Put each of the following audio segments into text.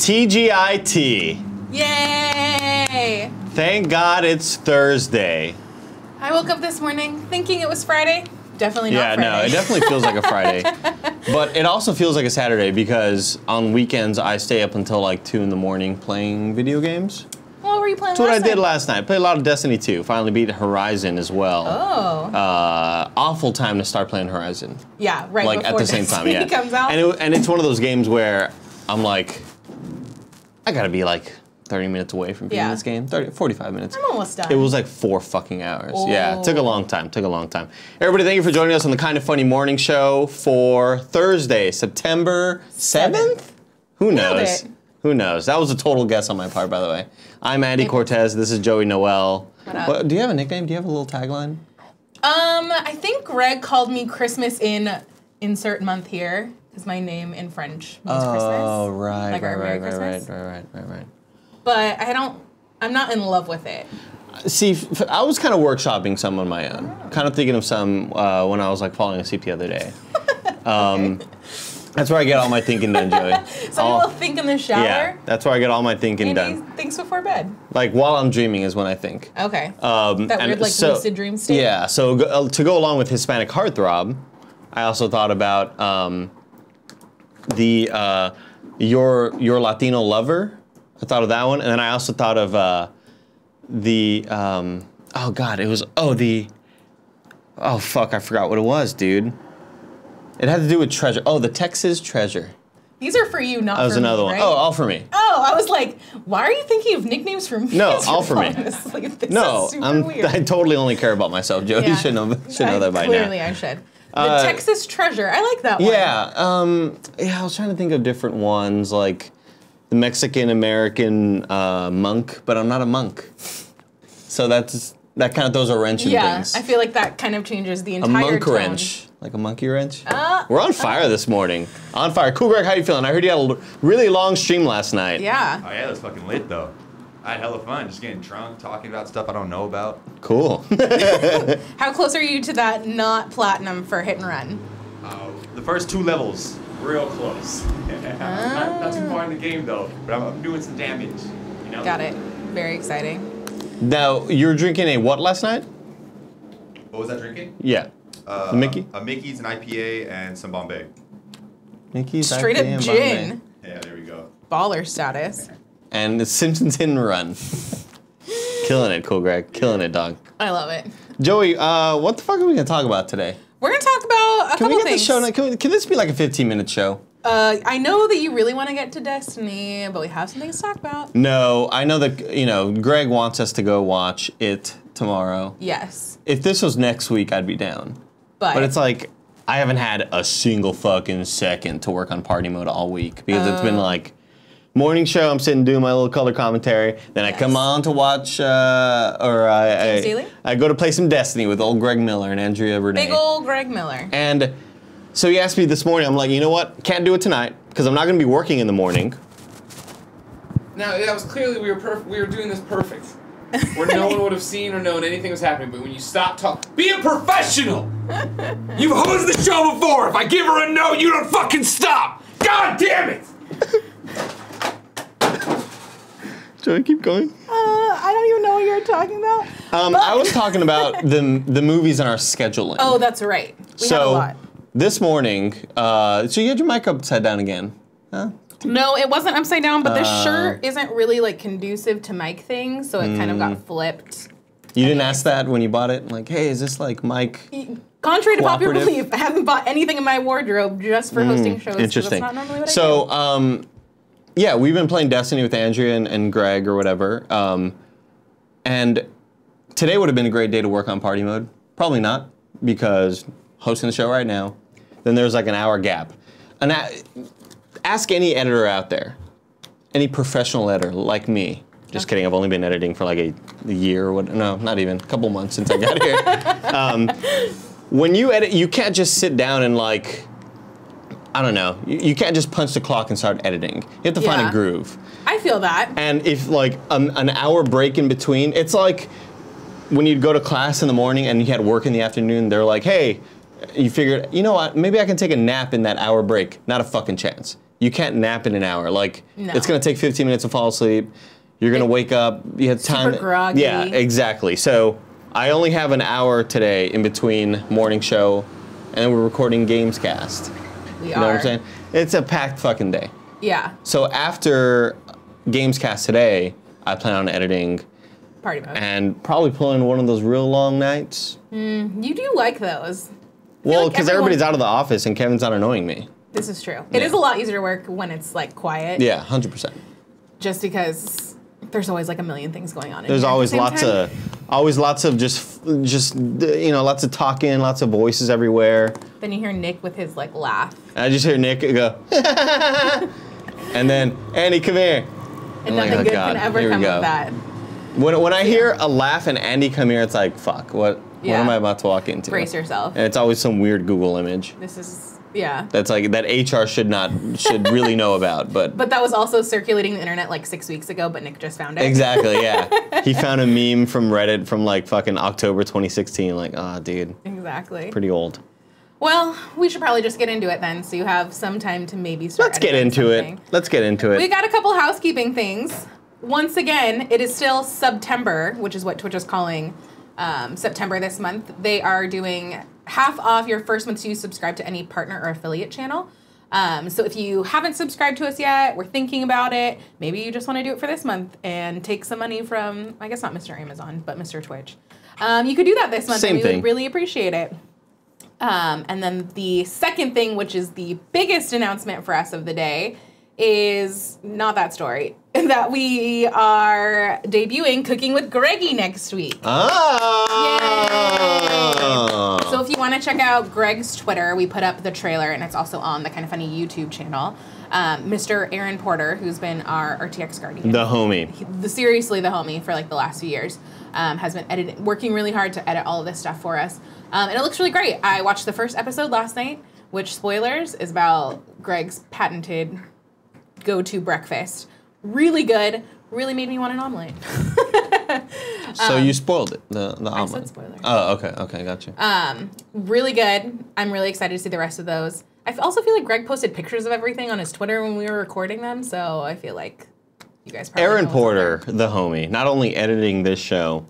TGIT. Yay! Thank God it's Thursday. I woke up this morning thinking it was Friday. Definitely not Friday. Yeah, no, it definitely feels like a Friday. But it also feels like a Saturday because on weekends I stay up until like 2 in the morning playing video games. What were you playing That's what I did last night. Played a lot of Destiny 2. Finally beat Horizon as well. Oh. Awful time to start playing Horizon. Yeah, right like before at the same time, yeah. comes out. And it's one of those games where I'm like, I gotta be like 30 minutes away from beating this game. 45 minutes. I'm almost done. It was like 4 fucking hours. Oh. Yeah, it took a long time. Everybody, thank you for joining us on the Kind of Funny Morning Show for Thursday, September 7th? Who knows? Who knows? That was a total guess on my part, by the way. I'm Andy Cortez. This is Joey Noel. What up? Do you have a nickname? Do you have a little tagline? I think Greg called me Christmas in insert month here, because my name in French means Christmas. Oh, right, like right. But I'm not in love with it. See, I was kind of workshopping some on my own. Kind of thinking of some when I was like falling asleep the other day. That's where I get all my thinking done, Joey. So you will think in the shower? Yeah, that's where I get all my thinking done. Andy thinks before bed? Like while I'm dreaming is when I think. Okay. That weird like lucid dream state? Yeah, so to go along with Hispanic Heartthrob, I also thought about your Latino Lover. I thought of that one, and then I also thought of oh fuck, I forgot what it was, dude. It had to do with treasure. Oh, the Texas Treasure. These are for you, not for me. That was another one. Right? Oh, all for me. Oh, I was like, why are you thinking of nicknames for me? No, all for me. Like, this No, is super weird. I totally only care about myself. Joey should know that by now. Clearly, I should. The Texas Treasure. I like that one. Yeah, I was trying to think of different ones, like the Mexican-American monk, but I'm not a monk. So that kind of throws a wrench in things. Yeah, I feel like that kind of changes the entire A monk tone. wrench. Like a monkey wrench? We're on fire this morning. On fire. Cool, Greg, how you feeling? I heard you had a really long stream last night. Yeah. Oh yeah, it was fucking lit though. I had hella fun, just getting drunk, talking about stuff I don't know about. Cool. How close are you to that not platinum for hit and run? The first 2 levels, real close. Not too far in the game though, but I'm doing some damage. You know? Got it. Very exciting. Now, you were drinking a what last night? What was I drinking? Yeah. The Mickey? A Mickey's, an IPA, and some Bombay. Mickey's, straight IPA, up gin. Yeah, there we go. Baller status. And the Simpsons Hit and Run. Killing it, Cool Greg. Killing it, dog. I love it. Joey, what the fuck are we going to talk about today? We're going to talk about a couple things. Can this be like a 15-minute show? I know that you really want to get to Destiny, but we have some things to talk about. No, I know that, Greg wants us to go watch it tomorrow. Yes. If this was next week, I'd be down. But it's like, I haven't had a single fucking second to work on party mode all week because it's been like, morning show, I'm sitting doing my little color commentary. Then I come on to watch, I go to play some Destiny with old Greg Miller and Andrea Renee. Big old Greg Miller. And so he asked me this morning, I'm like, you know what? Can't do it tonight because I'm not going to be working in the morning. Now, that was clearly, we were doing this perfect. Where no one would have seen or known anything was happening, but when you stop talking, be a professional! You've hosted the show before! If I give her a no, you don't fucking stop! God damn it! Joey, keep going. I don't even know what you're talking about. I was talking about the movies in our scheduling. Oh, that's right. We have a lot. This morning, so you had your mic upside down again, huh? No, it wasn't upside down, but this shirt isn't really like conducive to mic things, so it kind of got flipped. You didn't ask that when you bought it? Like, hey, is this like mic? Contrary to popular belief, I haven't bought anything in my wardrobe just for hosting shows. Interesting. That's not normally what I do. Yeah, we've been playing Destiny with Andrea and Greg or whatever, and today would have been a great day to work on party mode. Probably not, because hosting the show right now, then there's like an hour gap. Ask any editor out there, any professional editor like me. Just kidding, I've only been editing for like a year or what, no, not even, a couple months since I got here. When you edit, you can't just sit down and like, I don't know, you can't just punch the clock and start editing. You have to find a groove. I feel that. And if like an hour break in between, it's like when you'd go to class in the morning and you had work in the afternoon, they're like, hey, you figured, you know what, maybe I can take a nap in that hour break. Not a fucking chance. you can't nap in an hour. Like, No. it's going to take 15 minutes to fall asleep. You're going to wake up. You have time. Super groggy. Yeah, exactly. So I only have an hour today in between morning show and we're recording Gamescast. We You know what I'm saying? It's a packed fucking day. Yeah. So after Gamescast today, I plan on editing Party mode. and probably pulling one of those real long nights. You do like those. Well, like because everyone- everybody's out of the office and Kevin's not annoying me. This is true. It Yeah. is a lot easier to work when it's like quiet. Yeah, 100%. Just because there's always like a million things going on. There's always lots of just lots of talking, lots of voices everywhere. Then you hear Nick with his like laugh. And I just hear Nick go, and then Andy, come here. And I'm like, nothing oh, good God, can ever here we come go. of that. When I hear a laugh and Andy come here, it's like, fuck, what Yeah. am I about to walk into? Brace yourself. And it's always some weird Google image. This is, yeah. That's like, that HR should really know about, but. But that was also circulating the internet like 6 weeks ago, but Nick just found it. Exactly, yeah. He found a meme from Reddit from like fucking October 2016, like, ah, dude, Exactly. pretty old. Well, we should probably just get into it then, so you have some time to maybe start. Let's get editing into something. it. Let's get into it. We got a couple housekeeping things. Once again, it is still September, which is what Twitch is calling September this month. They are doing half off your first month you subscribe to any partner or affiliate channel. So if you haven't subscribed to us yet, we're thinking about it. Maybe you just want to do it for this month and take some money from, I guess not Mr. Amazon, but Mr. Twitch. You could do that this month, Same and we thing. would really appreciate it. And then the second thing, which is the biggest announcement for us of the day, is not that story. That we are debuting Cooking with Greggy next week. Oh! So if you want to check out Greg's Twitter, we put up the trailer, and it's also on the Kind of Funny YouTube channel. Mr. Aaron Porter, who's been our RTX guardian. The homie. Seriously the homie for like the last few years, has been working really hard to edit all of this stuff for us. And it looks really great. I watched the first episode last night, which, spoilers, is about Greg's patented go-to breakfast. Really good. Really made me want an omelet. So you spoiled it, the omelet. I said spoiler. Oh, okay, gotcha. Really good. I'm really excited to see the rest of those. I also feel like Greg posted pictures of everything on his Twitter when we were recording them, so I feel like you guys probably Aaron know what's on Porter, there. the homie, not only editing this show,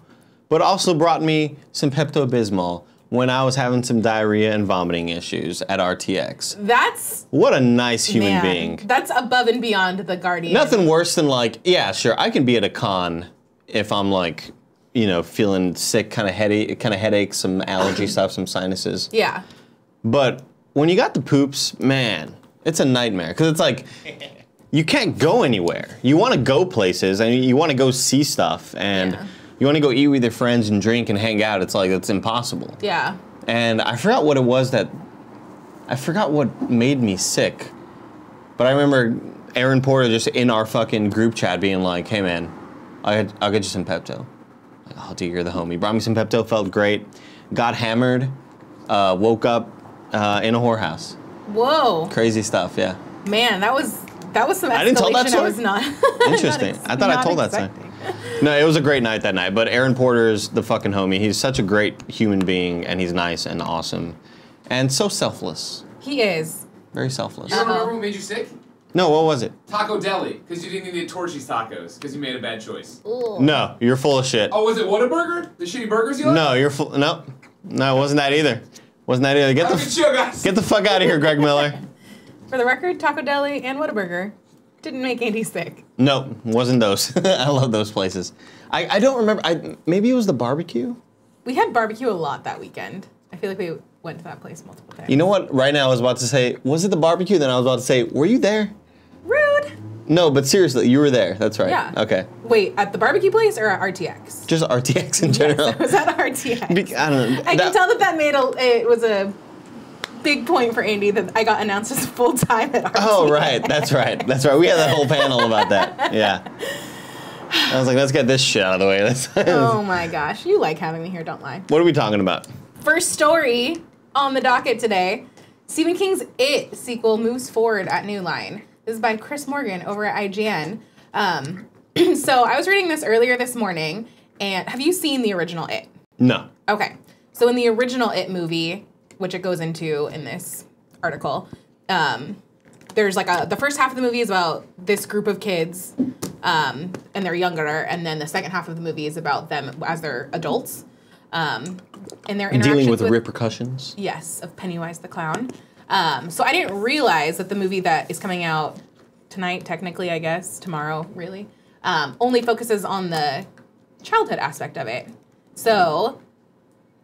but also brought me some Pepto-Bismol when I was having some diarrhea and vomiting issues at RTX. That's What a nice human man, being. That's above and beyond the Guardian. Nothing worse than like, yeah, sure, I can be at a con if I'm like, feeling sick, kind of headaches, some allergy stuff, some sinuses. Yeah. But when you got the poops, man, it's a nightmare. Because it's like, you can't go anywhere. You want to go places, and you want to go see stuff, and Yeah. you want to go eat with your friends and drink and hang out. It's like, it's impossible. Yeah. And I forgot what it was I forgot what made me sick. But I remember Aaron Porter just in our fucking group chat being like, hey man, I'll get you some Pepto. Like, oh dude, you're the homie. Brought me some Pepto, felt great. Got hammered, woke up in a whorehouse. Whoa. Crazy stuff, yeah. Man, that was some escalation I didn't tell that I story? was not. Interesting. I thought I told that story. No, it was a great night that night, but Aaron Porter's the fucking homie. He's such a great human being, and he's nice and awesome. And so selfless. He is. Very selfless. You don't remember what made you sick? No, what was it? Taco Deli, because you didn't eat Torchy's tacos, because you made a bad choice. Ugh. No, you're full of shit. Oh, was it Whataburger? The shitty burgers you like? No, you're full. No, it wasn't that either. Wasn't that either. Have a good show, guys. Get the fuck out of here, Greg Miller. For the record, Taco Deli and Whataburger didn't make Andy sick. No, wasn't those. I love those places. I don't remember. Maybe it was the barbecue. We had barbecue a lot that weekend. I feel like we went to that place multiple times. You know what? Right now I was about to say, was it the barbecue? Then I was about to say, were you there? Rude. No, but seriously, you were there. That's right. Yeah. Okay. Wait, at the barbecue place or at RTX? Just RTX in general. Yes, I was at RTX. I don't know. I can tell that it was a big point for Andy that I got announced as full time at RTX. Oh, right. That's right. We had that whole panel about that. Yeah. I was like, let's get this shit out of the way. Oh my gosh, you like having me here, don't lie. What are we talking about? First story on the docket today, Stephen King's It sequel moves forward at New Line. This is by Chris Morgan over at IGN. So I was reading this earlier this morning, and have you seen the original It? No. Okay. So in the original It movie, which it goes into in this article, there's like the first half of the movie is about this group of kids, and they're younger, and then the second half of the movie is about them as they're adults, and their interactions dealing with the repercussions. Yes, of Pennywise the Clown. So I didn't realize that the movie that is coming out tonight, technically, I guess, tomorrow, really, only focuses on the childhood aspect of it. So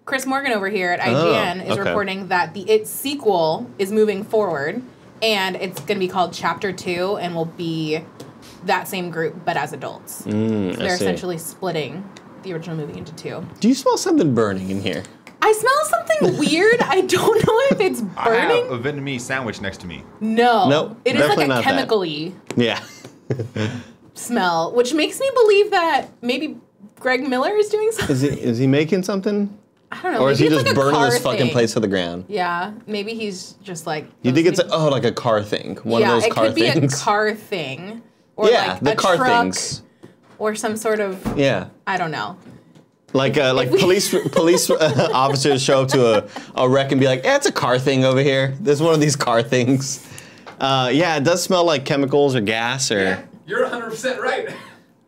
Chris Morgan over here at IGN is reporting that the It sequel is moving forward, and it's going to be called Chapter 2 and will be that same group, but as adults. So they're essentially splitting the original movie into two. Do you smell something burning in here? I smell something weird. I don't know if it's burning. I have a Vietnamese sandwich next to me. No. Nope, It is like definitely a not that. chemical-y Yeah. smell, which makes me believe that maybe Greg Miller is doing something. Is he making something? I don't know. Or is maybe he it's just like a burning car this fucking thing. place to the ground? Yeah, maybe he's just like. You think it's like a car thing? One of those car it could be things? a car thing, or Yeah, like the a car truck, things. or some sort of. Yeah. I don't know. Like police officers show up to a wreck and be like, "Yeah, it's a car thing over here. There's one of these car things." Yeah, it does smell like chemicals or gas or. Yeah, you're 100% right.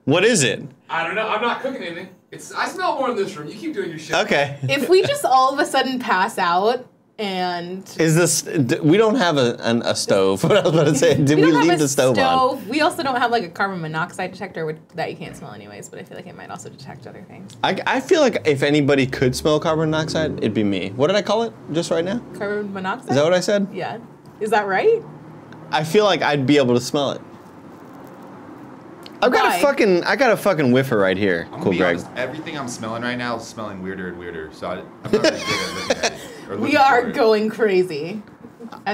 What is it? I don't know. I'm not cooking anything. I smell more in this room. You keep doing your shit. Okay. If we just all of a sudden pass out and. Is this? We don't have a stove. What I was about to say. Did we don't have leave a the stove on? We also don't have like a carbon monoxide detector that you can't smell anyways, but I feel like it might also detect other things. I feel like if anybody could smell carbon monoxide, it'd be me. What did I call it just right now? Carbon monoxide? Is that what I said? Yeah. Is that right? I feel like I'd be able to smell it. I got a fucking whiffer right here. I'm Cool, gonna be Greg. honest, everything I'm smelling right now is smelling weirder and weirder. So I'm not really good at looking at it. Or We looking are for it. going crazy.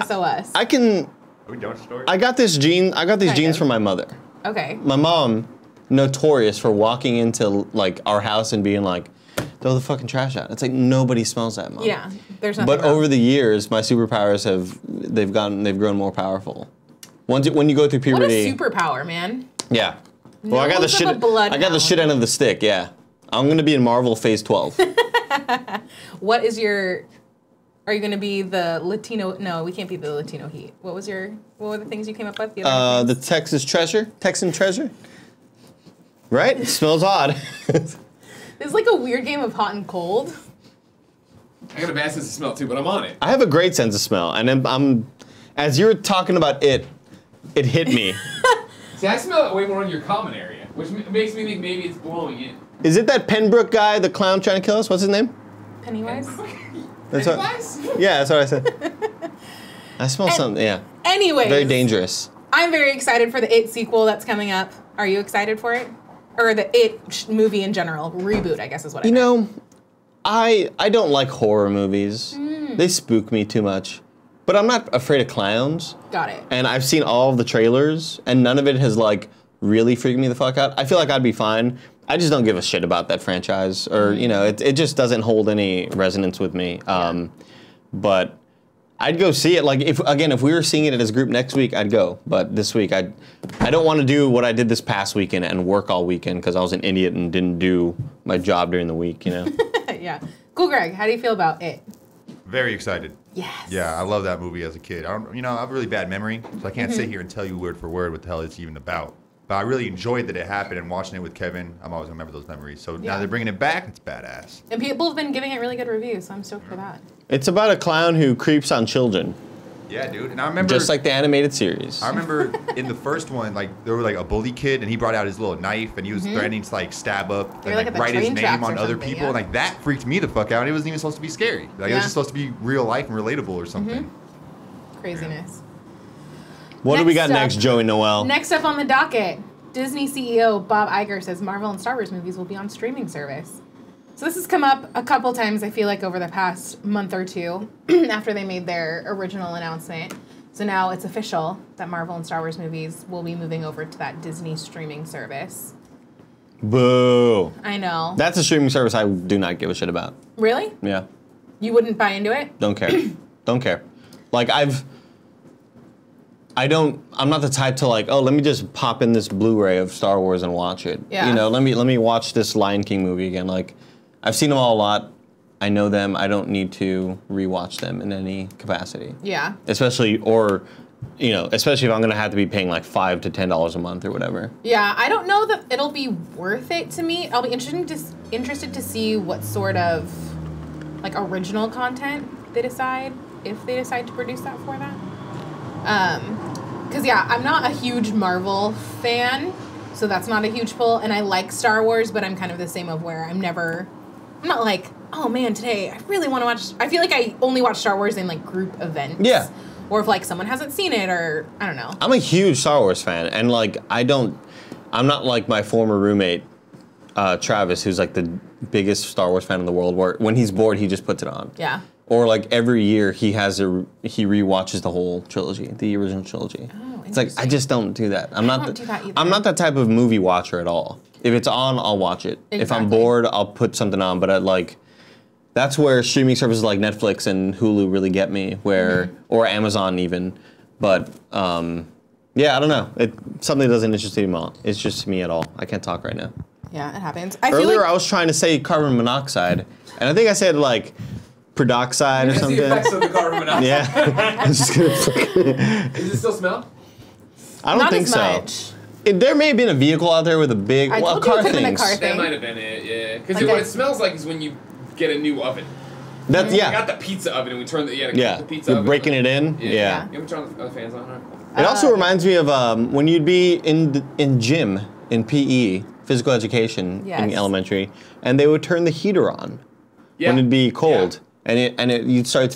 SOS. I can. Are we done with the story? I got this gene. I got these Kind genes of. from my mother. Okay. My mom, notorious for walking into like our house and being like, "Throw the fucking trash out." It's like nobody smells that, Mom. Yeah. There's nothing But wrong. over the years, my superpowers they've grown more powerful. When you go through What a puberty. superpower, man. Yeah. Well, I got the Nose of shit. a bloodhound. I got the shit end of the stick. Yeah. I'm gonna be in Marvel Phase 12. What is your... Are you going to be the Latino... No, we can't be the Latino heat. What were the things you came up with? The other The Texan treasure. Right? It smells odd. It's like a weird game of hot and cold. I got a bad sense of smell too, but I'm on it. I have a great sense of smell, and as you're talking about it hit me. See, I smell it way more in your common area, which makes me think maybe it's blowing in. Is it that Pembroke guy, the clown trying to kill us? What's his name? Pennywise? That's what, Pennywise? yeah, that's what I said. I smell something. Yeah. Anyways. Very dangerous. I'm very excited for the It sequel that's coming up. Are you excited for it? Or the It movie in general. Reboot, I guess is what I You meant. know, I don't like horror movies. They spook me too much. But I'm not afraid of clowns. Got it. And I've seen all of the trailers, and none of it has like really freaked me the fuck out. I feel like I'd be fine. I just don't give a shit about that franchise, or you know, it just doesn't hold any resonance with me. But I'd go see it. Like if we were seeing it as a group next week, I'd go. But this week, I don't want to do what I did this past weekend and work all weekend because I was an idiot and didn't do my job during the week. You know. Yeah. Cool, Greg. How do you feel about It? Very excited. Yes. Yeah, I love that movie as a kid. I have a really bad memory, so I can't sit here and tell you word for word what the hell it's even about. But I really enjoyed that it happened, and watching it with Kevin, I'm always gonna remember those memories. So now Yeah. they're bringing it back. It's badass. And people have been giving it really good reviews, so I'm stoked for that. It's about a clown who creeps on children, Yeah, dude. And I remember just like the animated series. I remember in the first one, like there was like a bully kid, and he brought out his little knife, and he was threatening to like stab up You're and like like at the write his train name tracks on or other something, people, yeah. and like that freaked me the fuck out. And it wasn't even supposed to be scary. Like it Yeah. was just supposed to be real life and relatable or something. Craziness. What do we got Next next, Joey Noel? Next up on the docket, Disney CEO Bob Iger says Marvel and Star Wars movies will be on streaming service. So this has come up a couple times, I feel like, over the past month or two after they made their original announcement. So now it's official that Marvel and Star Wars movies will be moving over to that Disney streaming service. Boo. I know. That's a streaming service I do not give a shit about. Really? Yeah. You wouldn't buy into it? Don't care. Don't care. Like I'm not the type to like, oh, let me just pop in this Blu-ray of Star Wars and watch it. Yeah. You know, let me watch this Lion King movie again. Like, I've seen them all a lot. I know them. I don't need to rewatch them in any capacity. Yeah. Especially, or you know, especially if I'm gonna have to be paying like $5 to $10 a month or whatever. Yeah, I don't know that it'll be worth it to me. I'll be interested to see what sort of like original content they decide, if they decide to produce that for that. Because yeah, I'm not a huge Marvel fan, so that's not a huge pull. And I like Star Wars, but I'm kind of the same of where I'm not like, oh man, today I really want to watch. I feel like I only watch Star Wars in like group events. Yeah. Or if like someone hasn't seen it, or I don't know. I'm a huge Star Wars fan, and like I'm not like my former roommate, Travis, who's like the biggest Star Wars fan in the world. Where when he's bored, he just puts it on. Yeah. Or like every year he rewatches the whole trilogy, the original trilogy. Oh, it's like I just don't do that. I don't do that either. I'm not that type of movie watcher at all. If it's on, I'll watch it. Exactly. If I'm bored, I'll put something on. But that's where streaming services like Netflix and Hulu really get me, or Amazon even. But yeah, I don't know. Something that doesn't interest me at all. I can't talk right now. Yeah, it happens. Earlier, I was trying to say carbon monoxide, and I think I said like peroxide or That's something. the effects of the carbon monoxide. Yeah, I'm just gonna. Does it still smell? I don't Not think as so. much. There may have been a vehicle out there with a big I told you car it could've been a things. car That thing. might have been it, yeah. Because Okay. what it smells like is when you get a new oven. That's We got yeah, the pizza oven and we turn the yeah. the pizza You're oven. breaking it in. Yeah. Yeah. You ever turn the fans on? Right? It also reminds me of when you'd be in gym in PE, physical education in Yes. elementary, and they would turn the heater on Yeah. when it'd be cold, and you'd start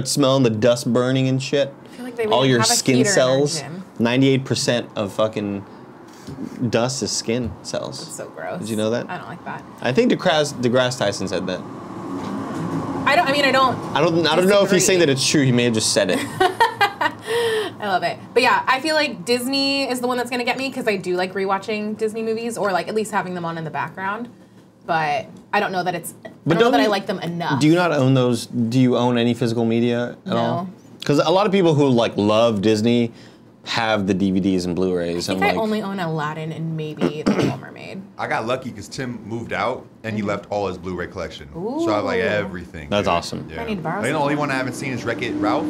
smelling the dust burning and shit. I feel like they All would your have a skin heater in our cells. gym. 98% of fucking dust is skin cells. So gross. Did you know that? I don't like that. I think DeGrasse Tyson said that. I don't know if he's saying disagree. that it's true. He may have just said it. I love it. But yeah, I feel like Disney is the one that's gonna get me because I do like rewatching Disney movies or like at least having them on in the background. But I don't know that I like them enough. Do you not own those? Do you own any physical media at all? Because a lot of people who like love Disney have the DVDs and Blu-rays. I think I only own Aladdin and maybe The Little Mermaid. I got lucky because Tim moved out and he left all his Blu-ray collection. So I have like Ooh. everything. That's dude. awesome. Yeah. I need to borrow I think the some. only one I haven't seen is Wreck-It Ralph.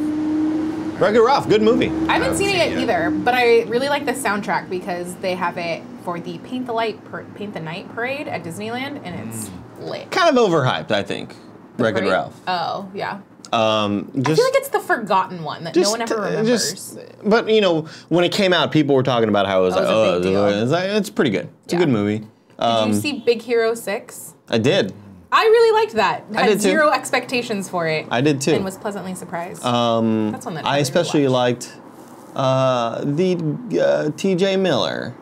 Wreck-It Ralph, good movie. I haven't seen it yet yet. either, but I really like the soundtrack because they have it for the Paint the Night parade at Disneyland, and it's lit. Kind of overhyped, I think. Wreck-It Parade? Ralph. Oh, yeah. Just, I feel like it's the forgotten one that no one ever remembers. But you know, when it came out, people were talking about how it was That like, was a big deal. it's pretty good. It's a Yeah. good movie. Did you see Big Hero 6? I did. I really liked that. I Had did too. zero expectations for it. I did too. And was pleasantly surprised. That's one that I really especially watched. liked the T.J. Miller.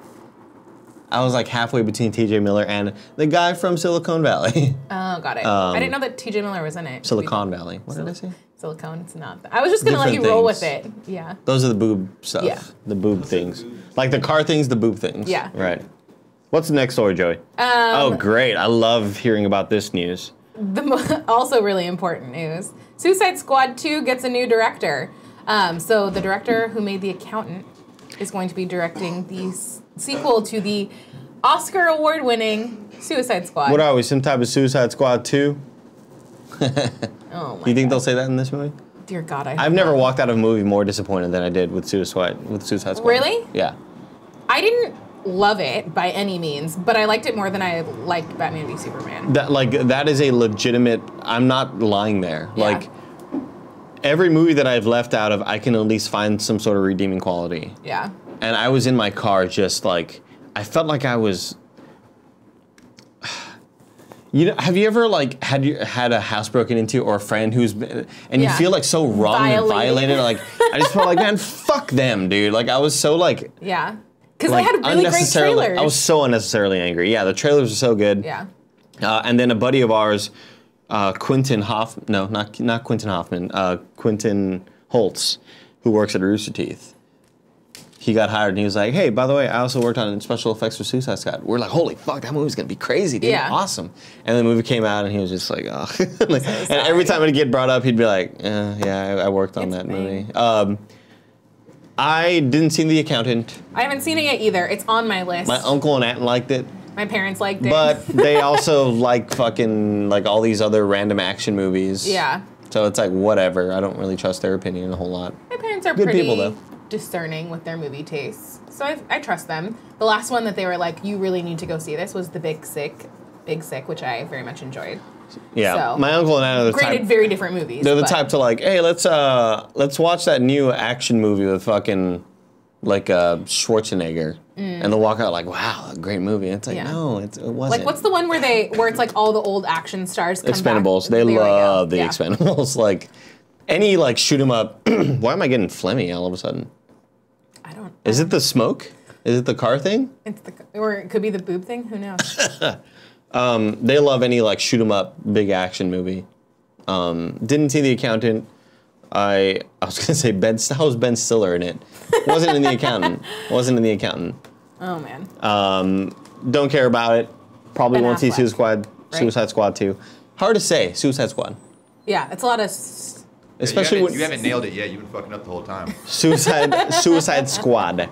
I was like halfway between T.J. Miller and the guy from Silicon Valley. Oh, got it. I didn't know that T.J. Miller was in it. Silicon Valley. What did I say? Silicone. It's not. I was just gonna let you Different roll things. with it. Yeah. Those are the boob stuff. Yeah. The boob things. Like the car things, the boob things. Yeah. Right. What's the next story, Joey? Oh, great. I love hearing about this news. Also really important news. Suicide Squad 2 gets a new director. So the director who made The Accountant is going to be directing the sequel to the Oscar award-winning Suicide Squad. What are we, some type of Suicide Squad 2? Oh my You think God. they'll say that in this movie? Dear God, I've never walked out of a movie more disappointed than I did with Suicide Squad. Really? Yeah. I didn't love it by any means, but I liked it more than I liked Batman v Superman. That is a legitimate, I'm not lying there. Yeah. Like, every movie that I've left out of, I can at least find some sort of redeeming quality. Yeah. And I was in my car just like, I felt like I was... You know, have you ever like had a house broken into or a friend who's been, and you Yeah. feel like so wrong and violated? Like, I just felt like, man, fuck them, dude. Like, I was so like... Yeah. Because like, they had really great unnecessarily- trailers. I was so unnecessarily angry. Yeah, the trailers were so good. Yeah. And then a buddy of ours, Quentin Holtz, who works at Rooster Teeth. He got hired and he was like, hey, by the way, I also worked on special effects for Suicide Squad. We're like, holy fuck, that movie's gonna be crazy, dude. Yeah. Awesome. And the movie came out and he was just like, oh. Like, and every time it'd get brought up, he'd be like, yeah, I worked on It's that me. movie. I didn't see The Accountant. I haven't seen it yet either. It's on my list. My uncle and aunt liked it. My parents liked it. But they also like fucking like all these other random action movies. Yeah. So it's like whatever. I don't really trust their opinion a whole lot. My parents are Good pretty people, though. discerning with their movie tastes. So I trust them. The last one that they were like, you really need to go see this was The Big Sick, which I very much enjoyed. Yeah, So, my uncle and I are the granted, type. very different movies. They're the but- type to like, hey, let's watch that new action movie with fucking like Schwarzenegger, and they'll walk out like, wow, a great movie. And it's like, Yeah. no, it wasn't. Like, what's the one where it's like all the old action stars come Expendables? back? They There we go. love the Yeah. Expendables. Like any like shoot 'em up. Why am I getting phlegmy all of a sudden? I don't. Is it the smoke? Is it the car thing? Or it could be the boob thing. Who knows? They love any like shoot 'em up big action movie. Didn't see The Accountant. I was gonna say how was Ben Stiller in it? Wasn't in The Accountant. Wasn't in The Accountant. Oh man. Don't care about it. Probably Ben won't see Affleck, Suicide Squad 2. Hard to say, Suicide Squad. Yeah, it's a lot of. Especially you when haven't nailed it yet. You've been fucking up the whole time. Suicide Squad.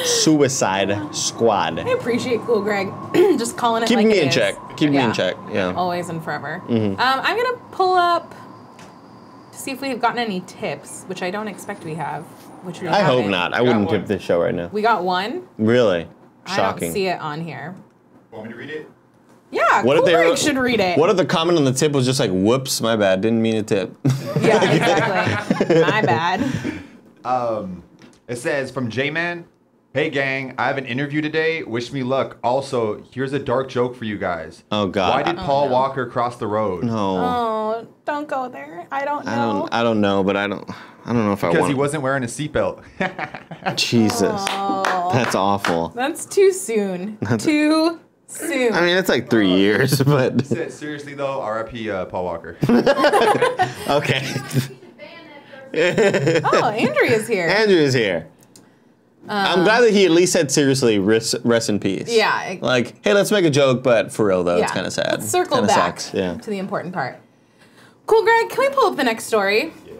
Suicide Squad. I appreciate Cool Greg just calling it. Keep like me it in is. check. Keep me Yeah. in check. Yeah. Always and forever. I'm gonna pull up to see if we have gotten any tips, which I don't expect we have. Which we I hope haven't. not. I wouldn't one. tip this show right now. We got one. Really? I Shocking. don't see it on here. Want me to read it? Yeah, What if Cool they Greg were- should read it. What if the comment on the tip was just like, whoops, my bad, didn't mean to tip? Yeah, exactly. My bad. It says from J-Man, hey gang, I have an interview today. Wish me luck. Also, here's a dark joke for you guys. Oh, God. Why did Paul no. Walker cross the road? No. Oh, don't go there. I don't know. I don't know, but I don't know if I Because want. he wasn't wearing a seatbelt. Jesus. Oh, That's awful. that's too soon. Too soon. I mean, it's like 3 years, but Seriously though, R.I.P. Paul Walker. okay. Oh, Andrea's here. Andrew is here. I'm glad that he at least said seriously, rest in peace. Yeah. Like, hey, let's make a joke, but for real though, Yeah. it's kind of sad. Let's circle Kinda back sucks, yeah. to the important part. Cool, Greg, can we pull up the next story? Yeah.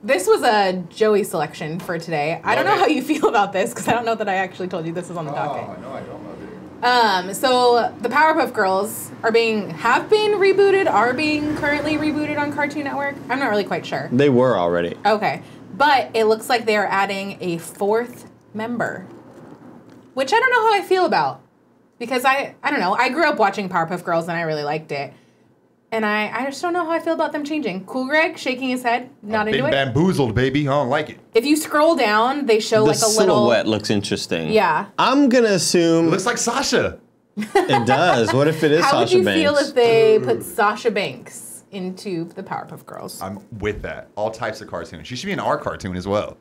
This was a Joey selection for today. I don't know Love it. how you feel about this because I don't know that I actually told you this is on the docket. no, I don't love it. So the Powerpuff Girls have been rebooted, are being currently rebooted on Cartoon Network. I'm not really quite sure. They were already. Okay, but it looks like they are adding a fourth member, which I don't know how I feel about because I don't know. I grew up watching Powerpuff Girls and I really liked it. And I just don't know how I feel about them changing. Cool Greg shaking his head, not into Been it. bamboozled, baby. I don't like it. If you scroll down, they show The like a little silhouette looks interesting. Yeah. I'm gonna assume It looks like Sasha. it does. What if it is How would Sasha you Banks? feel if they put Sasha Banks into the Powerpuff Girls? I'm with that. All types of cartoons. She should be in our cartoon as well.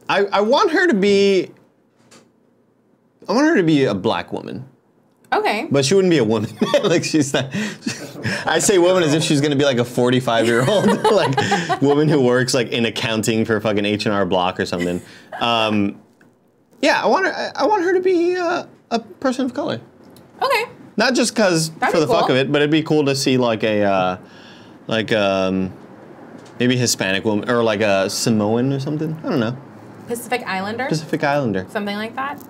I want her to be. I want her to be a black woman. Okay. But she wouldn't be a woman. Like she's not. I say woman as if she's gonna be like a 45-year-old like woman who works like in accounting for fucking H&R Block or something. Yeah, I want her to be a person of color. Okay. Not just because That'd for be the fuck cool. of it, but it'd be cool to see like a maybe Hispanic woman or like a Samoan or something. I don't know. Pacific Islander? Pacific Islander. Something like that?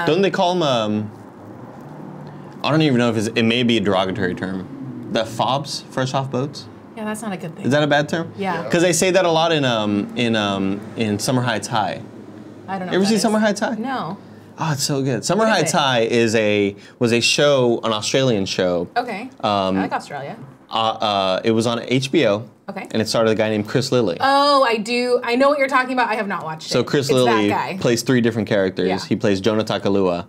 Don't they call them? I don't even know if it may be a derogatory term. The fobs, fresh off boats. Yeah, that's not a good thing. Is that a bad term? Yeah. Because they say that a lot in Summer Heights High. I don't know. You ever what seen that Summer is. Heights High? No. Oh, it's so good. Summer What is Heights it? High was a show, an Australian show. Okay. I like Australia. It was on HBO. Okay. And it starred a guy named Chris Lilly. Oh, I do. I know what you're talking about. I have not watched it. So Chris it's Lilly that guy. plays 3 different characters. Yeah. He plays Jonah Takalua.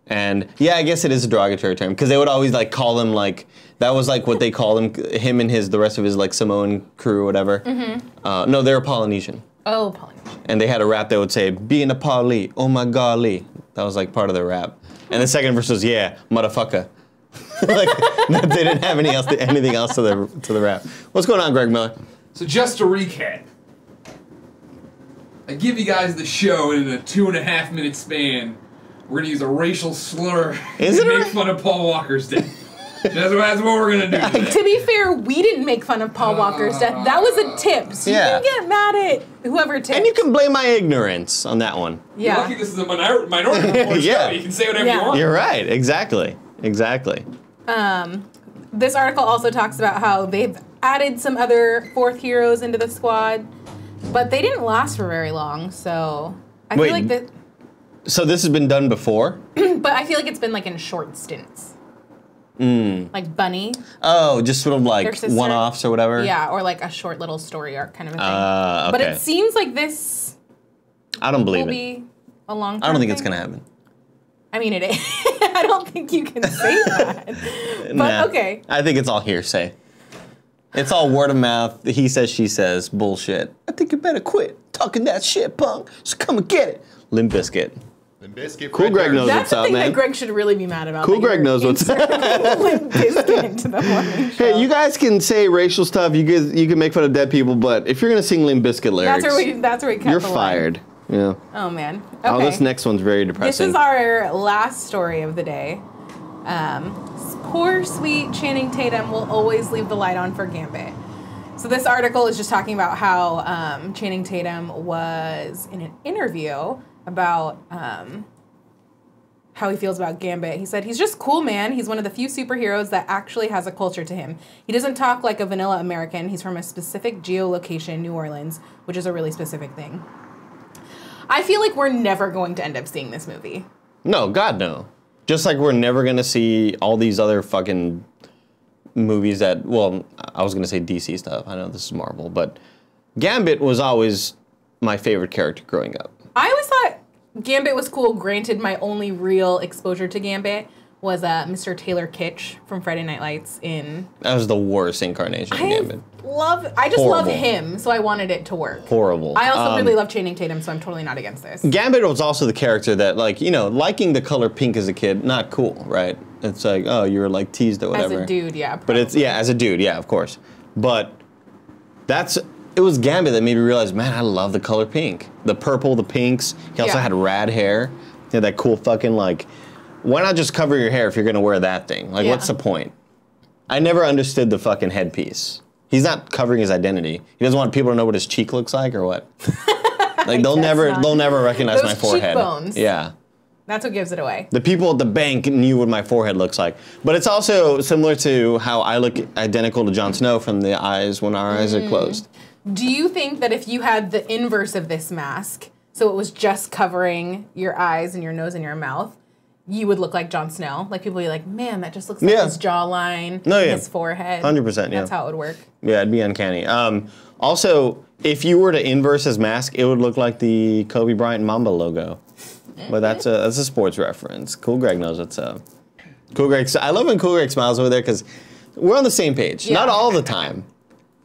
And yeah, I guess it is a derogatory term because they would always like call him like that was like what they call him and the rest of his like Samoan crew or whatever. Mm-hmm. No, they're Polynesian. Oh, Polynesian. And they had a rap that would say "Being a Pali, oh my golly." That was like part of their rap. And the second verse was "Yeah, motherfucker." Like they didn't have anything else to the rap. What's going on, Greg Miller? So just to recap, I give you guys the show in a 2.5 minute span. We're gonna use a racial slur Is to it make fun of Paul Walker's death. That's what we're gonna do today. To be fair, we didn't make fun of Paul Walker's death. That was a tip. So Yeah. you can get mad at whoever tipped. And you can blame my ignorance on that one. You're yeah. lucky this is a minority report Yeah. show. You can say whatever Yeah. you want. You're right. Exactly. This article also talks about how they've added some other fourth heroes into the squad. But they didn't last for very long, so I Wait. feel like that. So this has been done before? But I feel like it's been like in short stints. Like Bunny. Oh, just sort of Their like sister. one-offs or whatever? Yeah, or like a short little story arc kind of a thing. Okay. But it seems like this I don't believe will it. be a long. I don't think it's going to happen. I mean, it is. I don't think you can say that. But Nah. okay. I think it's all hearsay. It's all word of mouth, he says, she says, bullshit. I think you better quit talking that shit, punk. So come and get it. Limp Bizkit. Limp Bizkit. Cool Greg knows That's what's the up, thing man. that Greg should really be mad about. Cool that Greg you're knows what's up. inserting Limp Bizkit into the morning show. Hey, you guys can say racial stuff. You can make fun of dead people, but if you're gonna sing Limp Bizkit lyrics, That's where we cut you're the line. fired. Yeah. Oh man. Okay. Oh, this next one's very This depressing. is our last story of the day. Poor sweet Channing Tatum will always leave the light on for Gambit. So this article is just talking about how Channing Tatum was in an interview about how he feels about Gambit. He said, he's just cool, man. He's one of the few superheroes that actually has a culture to him. He doesn't talk like a vanilla American. He's from a specific geolocation, New Orleans, which is a really specific thing. I feel like we're never going to end up seeing this movie. No, God, no. Just like we're never gonna see all these other fucking movies that, well, I was gonna say DC stuff. I know this is Marvel, but Gambit was always my favorite character growing up. I always thought Gambit was cool. Granted, my only real exposure to Gambit was Mr. Taylor Kitsch from Friday Night Lights in... That was the worst incarnation of Gambit. I just love Horrible. him, so I wanted it to work. Horrible. I also really love Channing Tatum, so I'm totally not against this. Gambit was also the character that, like, you know, liking the color pink as a kid, not cool, right? It's like, oh, you were like teased or whatever. As a dude, yeah. But it's, yeah, as a dude, yeah, of course. But it was Gambit that made me realize, man, I love the color pink. The purple, the pinks. He also Yeah. had rad hair. He had that cool fucking, like, why not just cover your hair if you're gonna wear that thing? Like, Yeah. what's the point? I never understood the fucking headpiece. He's not covering his identity. He doesn't want people to know what his cheek looks like or what? Like, they'll never recognize Those my forehead. cheekbones. Yeah. That's what gives it away. The people at the bank knew what my forehead looks like. But it's also similar to how I look identical to Jon Snow from the eyes when our eyes are closed. Do you think that if you had the inverse of this mask, so it was just covering your eyes and your nose and your mouth, you would look like Jon Snow? Like, people would be like, man, that just looks like Yeah. his jawline, No, yeah. his forehead. 100%, yeah. That's how it would work. Yeah, it'd be uncanny. Also, if you were to inverse his mask, it would look like the Kobe Bryant Mamba logo. But that's a sports reference. Cool Greg knows what's up. Cool Greg, I love when Cool Greg smiles over there because we're on the same page. Yeah. Not all the time.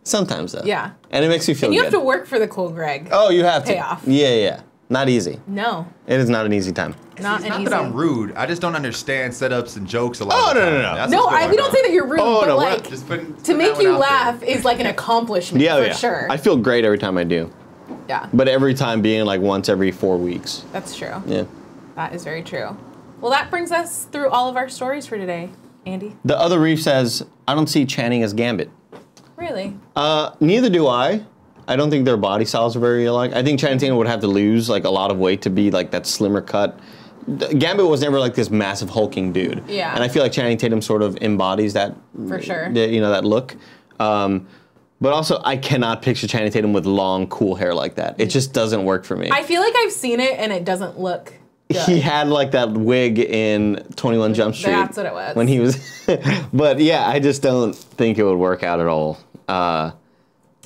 Sometimes though. Yeah. And it makes me feel And you good. have to work for the Cool Greg. Oh, you have to. Payoff. Yeah. Not easy. No, It is not an easy time. not It's an not easy. that I'm rude. I just don't understand setups and jokes a lot. Oh, of the no, time. no, no. That's No, what's we going don't on. say that you're rude, Oh, but no, like, Just putting to make that you one out laugh there. is like an accomplishment Yeah, for yeah. sure. I feel great every time I do. Yeah, But every time being like once every 4 weeks. that's true. Yeah. That is very true. Well, that brings us through all of our stories for today, Andy. The other Reef says, I don't see Channing as Gambit. Really? Neither do I. I don't think their body styles are very alike. I think Channing Tatum would have to lose like a lot of weight to be like that slimmer cut. Gambit was never like this massive hulking dude. Yeah. And I feel like Channing Tatum sort of embodies that. For sure. That look. But also, I cannot picture Channing Tatum with long, cool hair like that. It just doesn't work for me. I feel like I've seen it and it doesn't look good. He had like that wig in 21 Jump Street. That's what it was. When he was, but yeah, I just don't think it would work out at all.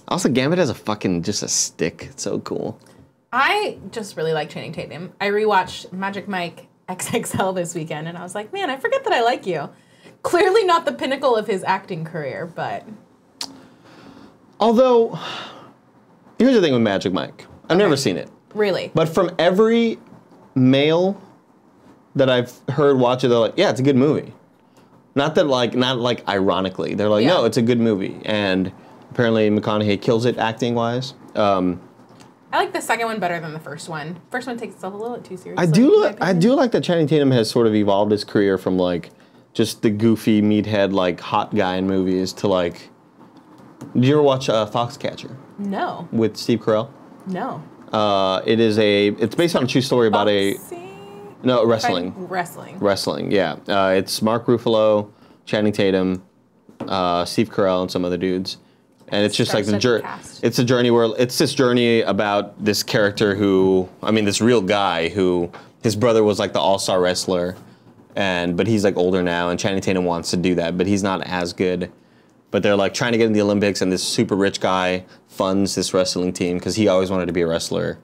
Also, Gambit has just a stick. It's so cool. I just really like Channing Tatum. I rewatched Magic Mike XXL this weekend and I was like, man, I forget that I like you. Clearly not the pinnacle of his acting career, but... Although, here's the thing with Magic Mike. I've never seen it. Really? But from every male that I've heard watch it, they're like, yeah, it's a good movie. Not ironically. They're like, Yeah. no, it's a good movie. And apparently McConaughey kills it acting-wise. I like the second one better than the first one. First one takes itself a little too seriously. I do like that Channing Tatum has sort of evolved his career from like just the goofy meathead like hot guy in movies to like. Did you ever watch Foxcatcher No. with Steve Carell? No. It's based on a true story about wrestling. Wrestling. Yeah. It's Mark Ruffalo, Channing Tatum, Steve Carell, and some other dudes. And it's just like the Star-studded journey. cast. It's a journey where it's this journey about this character who, I mean, this real guy who his brother was like the all-star wrestler, but he's like older now, and Channing Tatum wants to do that, but he's not as good. But they're like trying to get in the Olympics, and this super rich guy funds this wrestling team because he always wanted to be a wrestler.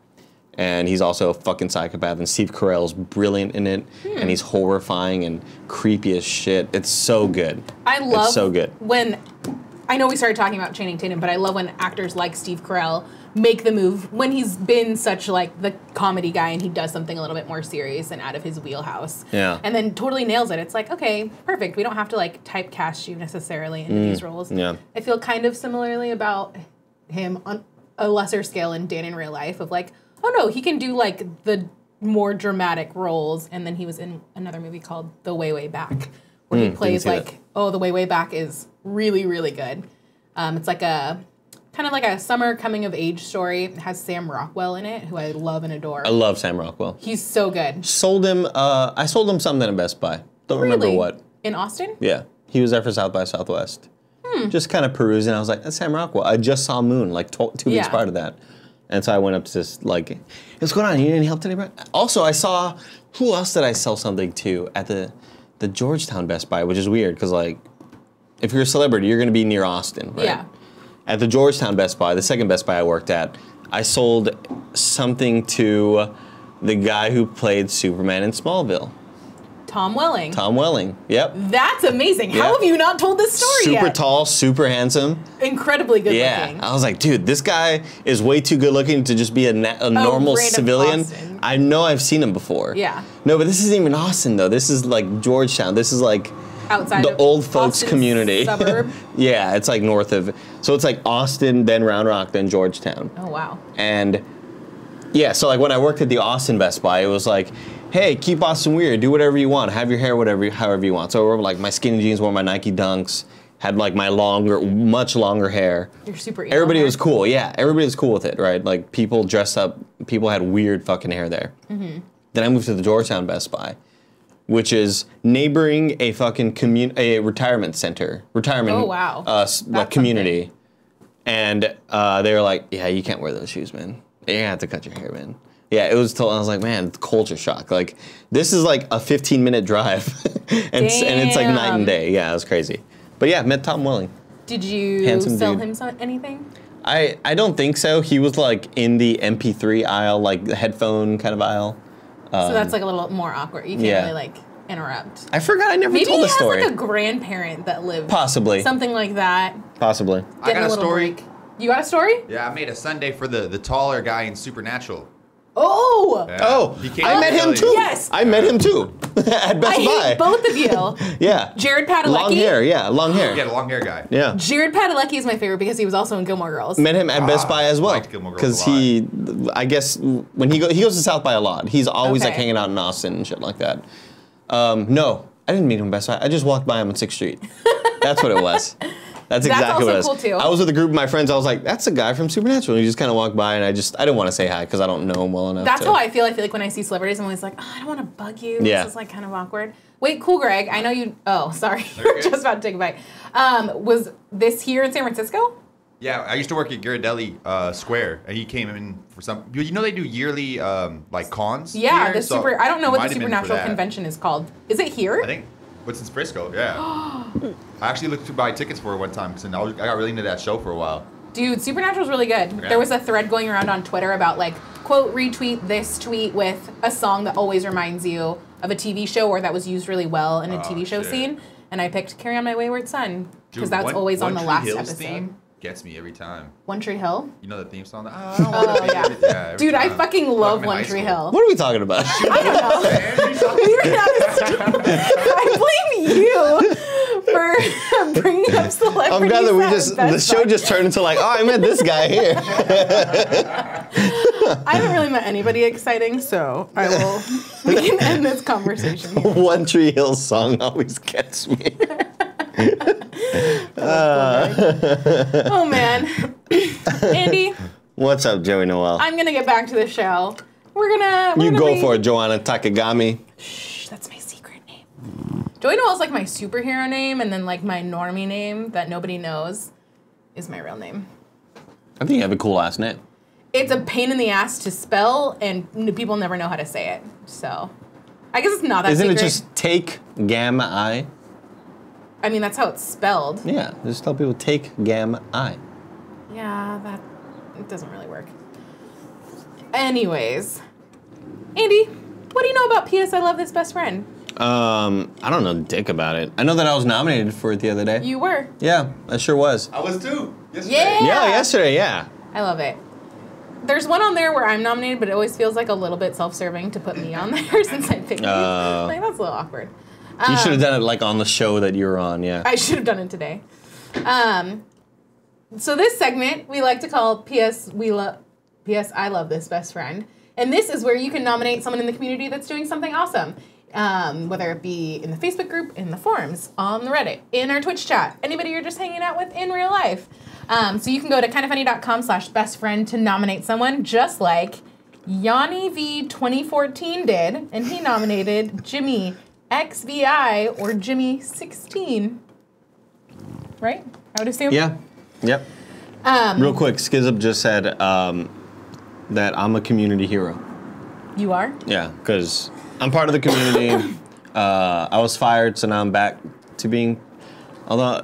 And he's also a fucking psychopath, and Steve Carell's brilliant in it, and he's horrifying and creepy as shit. It's so good. It's so good. When, I know we started talking about Channing Tatum, but I love when actors like Steve Carell make the move when he's been such like the comedy guy and he does something a little bit more serious and out of his wheelhouse. Yeah. And then totally nails it. It's like, okay, perfect. We don't have to like typecast you necessarily into these roles. Yeah. I feel kind of similarly about him on a lesser scale in Dan in Real Life of like, oh no, he can do like the more dramatic roles. And then he was in another movie called The Way, Way Back, where he plays see like, that. The Way, Way Back is really, really good. It's like a kind of like a summer coming of age story. It has Sam Rockwell in it, who I love and adore. I love Sam Rockwell. He's so good. Sold him. I sold him something at Best Buy. Don't remember Really? what. In Austin? Yeah, he was there for South by Southwest. Just kind of perusing. I was like, that's Sam Rockwell. I just saw Moon like 2 weeks Yeah. prior to that, and so I went up to just like, what's going on? You need any help today, bro? Also, I saw who else did I sell something to at the Georgetown Best Buy, which is weird because like, if you're a celebrity, you're going to be near Austin, right? Yeah. At the Georgetown Best Buy, the second Best Buy I worked at, I sold something to the guy who played Superman in Smallville. Tom Welling. Tom Welling. Yep. That's amazing. Yeah. How have you not told this story Super yet? tall, super handsome. Incredibly good Yeah. looking. I was like, dude, this guy is way too good looking to just be a normal random civilian. Austin. I know I've seen him before. Yeah. No, but this isn't even Austin, though. This is like Georgetown. This is like Outside the of old folks Austin's community. suburb. Yeah, it's like north of. So it's like Austin, then Round Rock, then Georgetown. Oh, wow. And yeah, so like when I worked at the Austin Best Buy, it was like, hey, keep Austin weird, do whatever you want, have your hair however you want. So I wore like my skinny jeans, wore my Nike Dunks, had like my much longer hair. You're super emo Everybody hair. was cool, yeah. Everybody was cool with it, right? Like people dressed up, people had weird fucking hair there. Mm-hmm. Then I moved to the Georgetown Best Buy, which is neighboring a fucking a retirement center, Oh, wow. like community. And they were like, yeah, you can't wear those shoes, man. You're gonna have to cut your hair, man. Yeah, it was. I was like, man, culture shock. Like, this is like a 15-minute drive, and it's like night and day. Yeah, it was crazy. But yeah, met Tom Welling. Did you Handsome sell dude. him anything? I don't think so. He was like in the MP3 aisle, like the headphone kind of aisle. So that's like a little more awkward. You can't yeah. really like interrupt. I forgot. I never Maybe told he the has story. like a grandparent that lives. Possibly. Something like that. Possibly. I Getting got a little story. break. You got a story? Yeah, I made a Sunday for the taller guy in Supernatural. Oh! Yeah. Oh, He came I to met him Philly. too. Yes. I met him too at Best I Buy. hate both of you. Yeah. Jared Padalecki. Long hair. Yeah, long hair. Yeah, the long hair guy. Yeah. Jared Padalecki is my favorite because he was also in Gilmore Girls. Met him at Best Buy as well. liked Gilmore Girls Because a lot. he, I guess, when he goes to South by a lot. He's always like Okay. hanging out in Austin and shit like that. No, I didn't meet him at Best Buy. I just walked by him on 6th Street. That's what it was. That's exactly what it was. also cool, too. I was with a group of my friends. I was like, that's a guy from Supernatural. And he just kind of walked by, and I didn't want to say hi because I don't know him well enough. That's to, how I feel. I feel like when I see celebrities, I'm always like, oh, I don't want to bug you. Yeah. This is like kind of awkward. Wait, cool, Greg. I know you. Oh, sorry. You're good. Just about to take a bite. Was this here in San Francisco? Yeah, I used to work at Ghirardelli Square, and he came in for some. You know they do yearly like cons. Yeah, here? the So super. I don't know it what might the have been for Supernatural that. convention is called. Is it here? I think what's in Frisco. Yeah. I actually looked to buy tickets for it one time because I got really into that show for a while. Dude, Supernatural's really good. Yeah. There was a thread going around on Twitter about like, quote, retweet this tweet with a song that always reminds you of a TV show or that was used really well in a TV show shit. scene. And I picked Carry On My Wayward Son because Dude, that's always on One the Tree last Hill's episode. Theme gets me every time. One Tree Hill? You know the theme song? Oh, yeah. every Dude, I time. fucking Like love I'm in One high Tree school. Hill. What are we talking about? I don't know. You're not I blame you for bringing up celebrities. I'm glad that we at just, the Best show Buy. just turned into like, oh, I met this guy here. I haven't really met anybody exciting, so we can end this conversation here. One Tree Hill song always gets me. Oh man, Andy, What's up, Joey Noel? I'm gonna get back to the show. We're You gonna go be- for it, Joanna Takagami. Shh, that's my secret name. Joey Noel's like my superhero name, and then like my normie name that nobody knows is my real name. I think you have a cool last name. It's a pain in the ass to spell, and people never know how to say it. So, I guess it's not that Isn't secret. it just take gamma I? I mean, that's how it's spelled. Yeah, just tell people take gamma I. Yeah, it doesn't really work. Anyways, Andy, what do you know about P.S. I Love This Best Friend? I don't know dick about it. I know that I was nominated for it the other day. You were. Yeah, I sure was. I was too. Yesterday. Yeah. Yeah, yesterday, yeah. I love it. There's one on there where I'm nominated, but it always feels like a little bit self-serving to put me on there since I picked it. Like, that's a little awkward. You should have done it like on the show that you were on, yeah. I should have done it today. So this segment we like to call P.S. I Love This Best Friend. And this is where you can nominate someone in the community that's doing something awesome. Whether it be in the Facebook group, in the forums, on the Reddit, in our Twitch chat, anybody you're just hanging out with in real life. So you can go to kindafunny.com/bestfriend to nominate someone, just like Yanni V 2014 did, and he nominated Jimmy XVI or Jimmy 16. Right? I would assume. Yeah. Yep. Real quick, Skizup just said that I'm a community hero. You are? Yeah, because I'm part of the community. I was fired, so now I'm back to being. Although,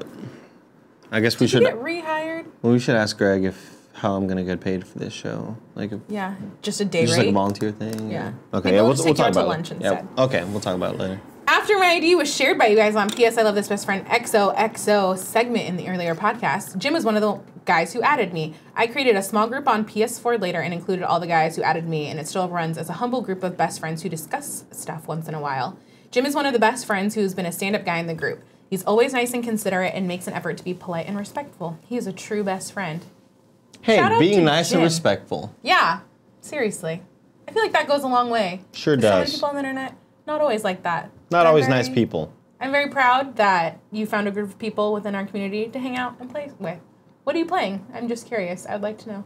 I guess we Did you should. get rehired? Well, we should ask Greg how I'm gonna get paid for this show. Like, Yeah, just a day just rate. like a volunteer thing. Yeah. Okay. Maybe Yeah, we'll we'll just take you talk out to about lunch it. instead. Yeah. Okay, we'll talk about it later. After my ID was shared by you guys on P.S. I Love This Best Friend XOXO segment in the earlier podcast, Jim was one of the guys who added me. I created a small group on PS4 later and included all the guys who added me, and it still runs as a humble group of best friends who discuss stuff once in a while. Jim is one of the best friends who's been a stand-up guy in the group. He's always nice and considerate and makes an effort to be polite and respectful. He is a true best friend. Hey, Shout out being to nice Jim. and respectful. Yeah, seriously. I feel like that goes a long way. Sure There's so does. many people on the internet, not always like that. Not I'm always very- nice people. I'm very proud that you found a group of people within our community to hang out and play with. What are you playing? I'm just curious. I'd like to know.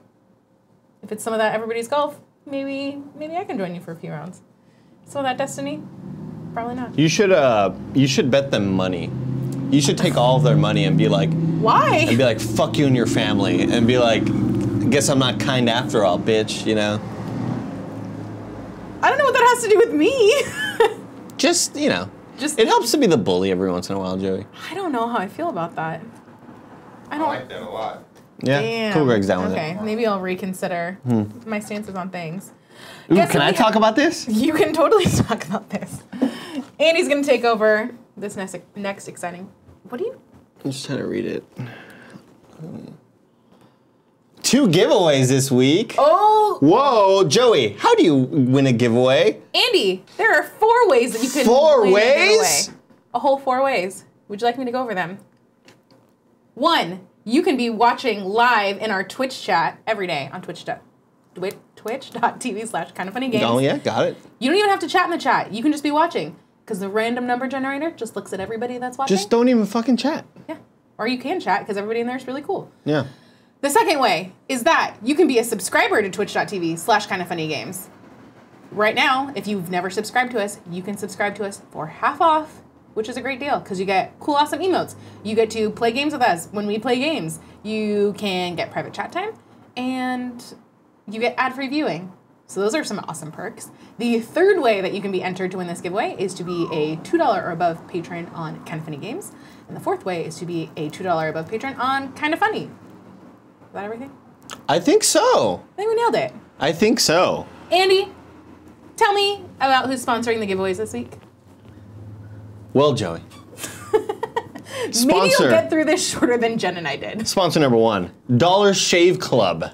If it's some of that Everybody's Golf, maybe I can join you for a few rounds. Some of that Destiny? Probably not. You should bet them money. You should take all of their money and be like, Why? fuck you and your family, and be like, guess I'm not kind after all, bitch, you know? I don't know what that has to do with me. Just, you know, Just it helps to be the bully every once in a while, Joey. I don't know how I feel about that. I I don't. like that a lot. Yeah, Damn. cool, Greg's down with Okay, it. maybe I'll reconsider my stances on things. Ooh, Guess can what I we talk about this? You can totally talk about this. Andy's gonna take over this next exciting. What do you? I'm just trying to read it. 2 giveaways this week. Oh, Whoa, Joey, how do you win a giveaway? Andy, there are 4 ways that you can 4 win a ways? giveaway. A whole 4 ways. Would you like me to go over them? 1, you can be watching live in our Twitch chat every day on twitch.tv/kindoffunnygames. Oh, yeah, got it. You don't even have to chat in the chat. You can just be watching because the random number generator just looks at everybody that's watching. Just don't even fucking chat. Yeah. Or you can chat because everybody in there is really cool. Yeah. The second way is that you can be a subscriber to twitch.tv/kindoffunnygames. Right now, if you've never subscribed to us, you can subscribe to us for half off, which is a great deal because you get cool, awesome emotes. You get to play games with us when we play games. You can get private chat time, and you get ad-free viewing. So those are some awesome perks. The third way that you can be entered to win this giveaway is to be a $2 or above patron on Kind of Funny Games. And the fourth way is to be a $2 or above patron on Kind of Funny. Is that everything? I think so. I think we nailed it. I think so. Andy, tell me about who's sponsoring the giveaways this week. Well, Joey. Maybe Sponsor. you'll get through this shorter than Jen and I did. Sponsor number 1, Dollar Shave Club.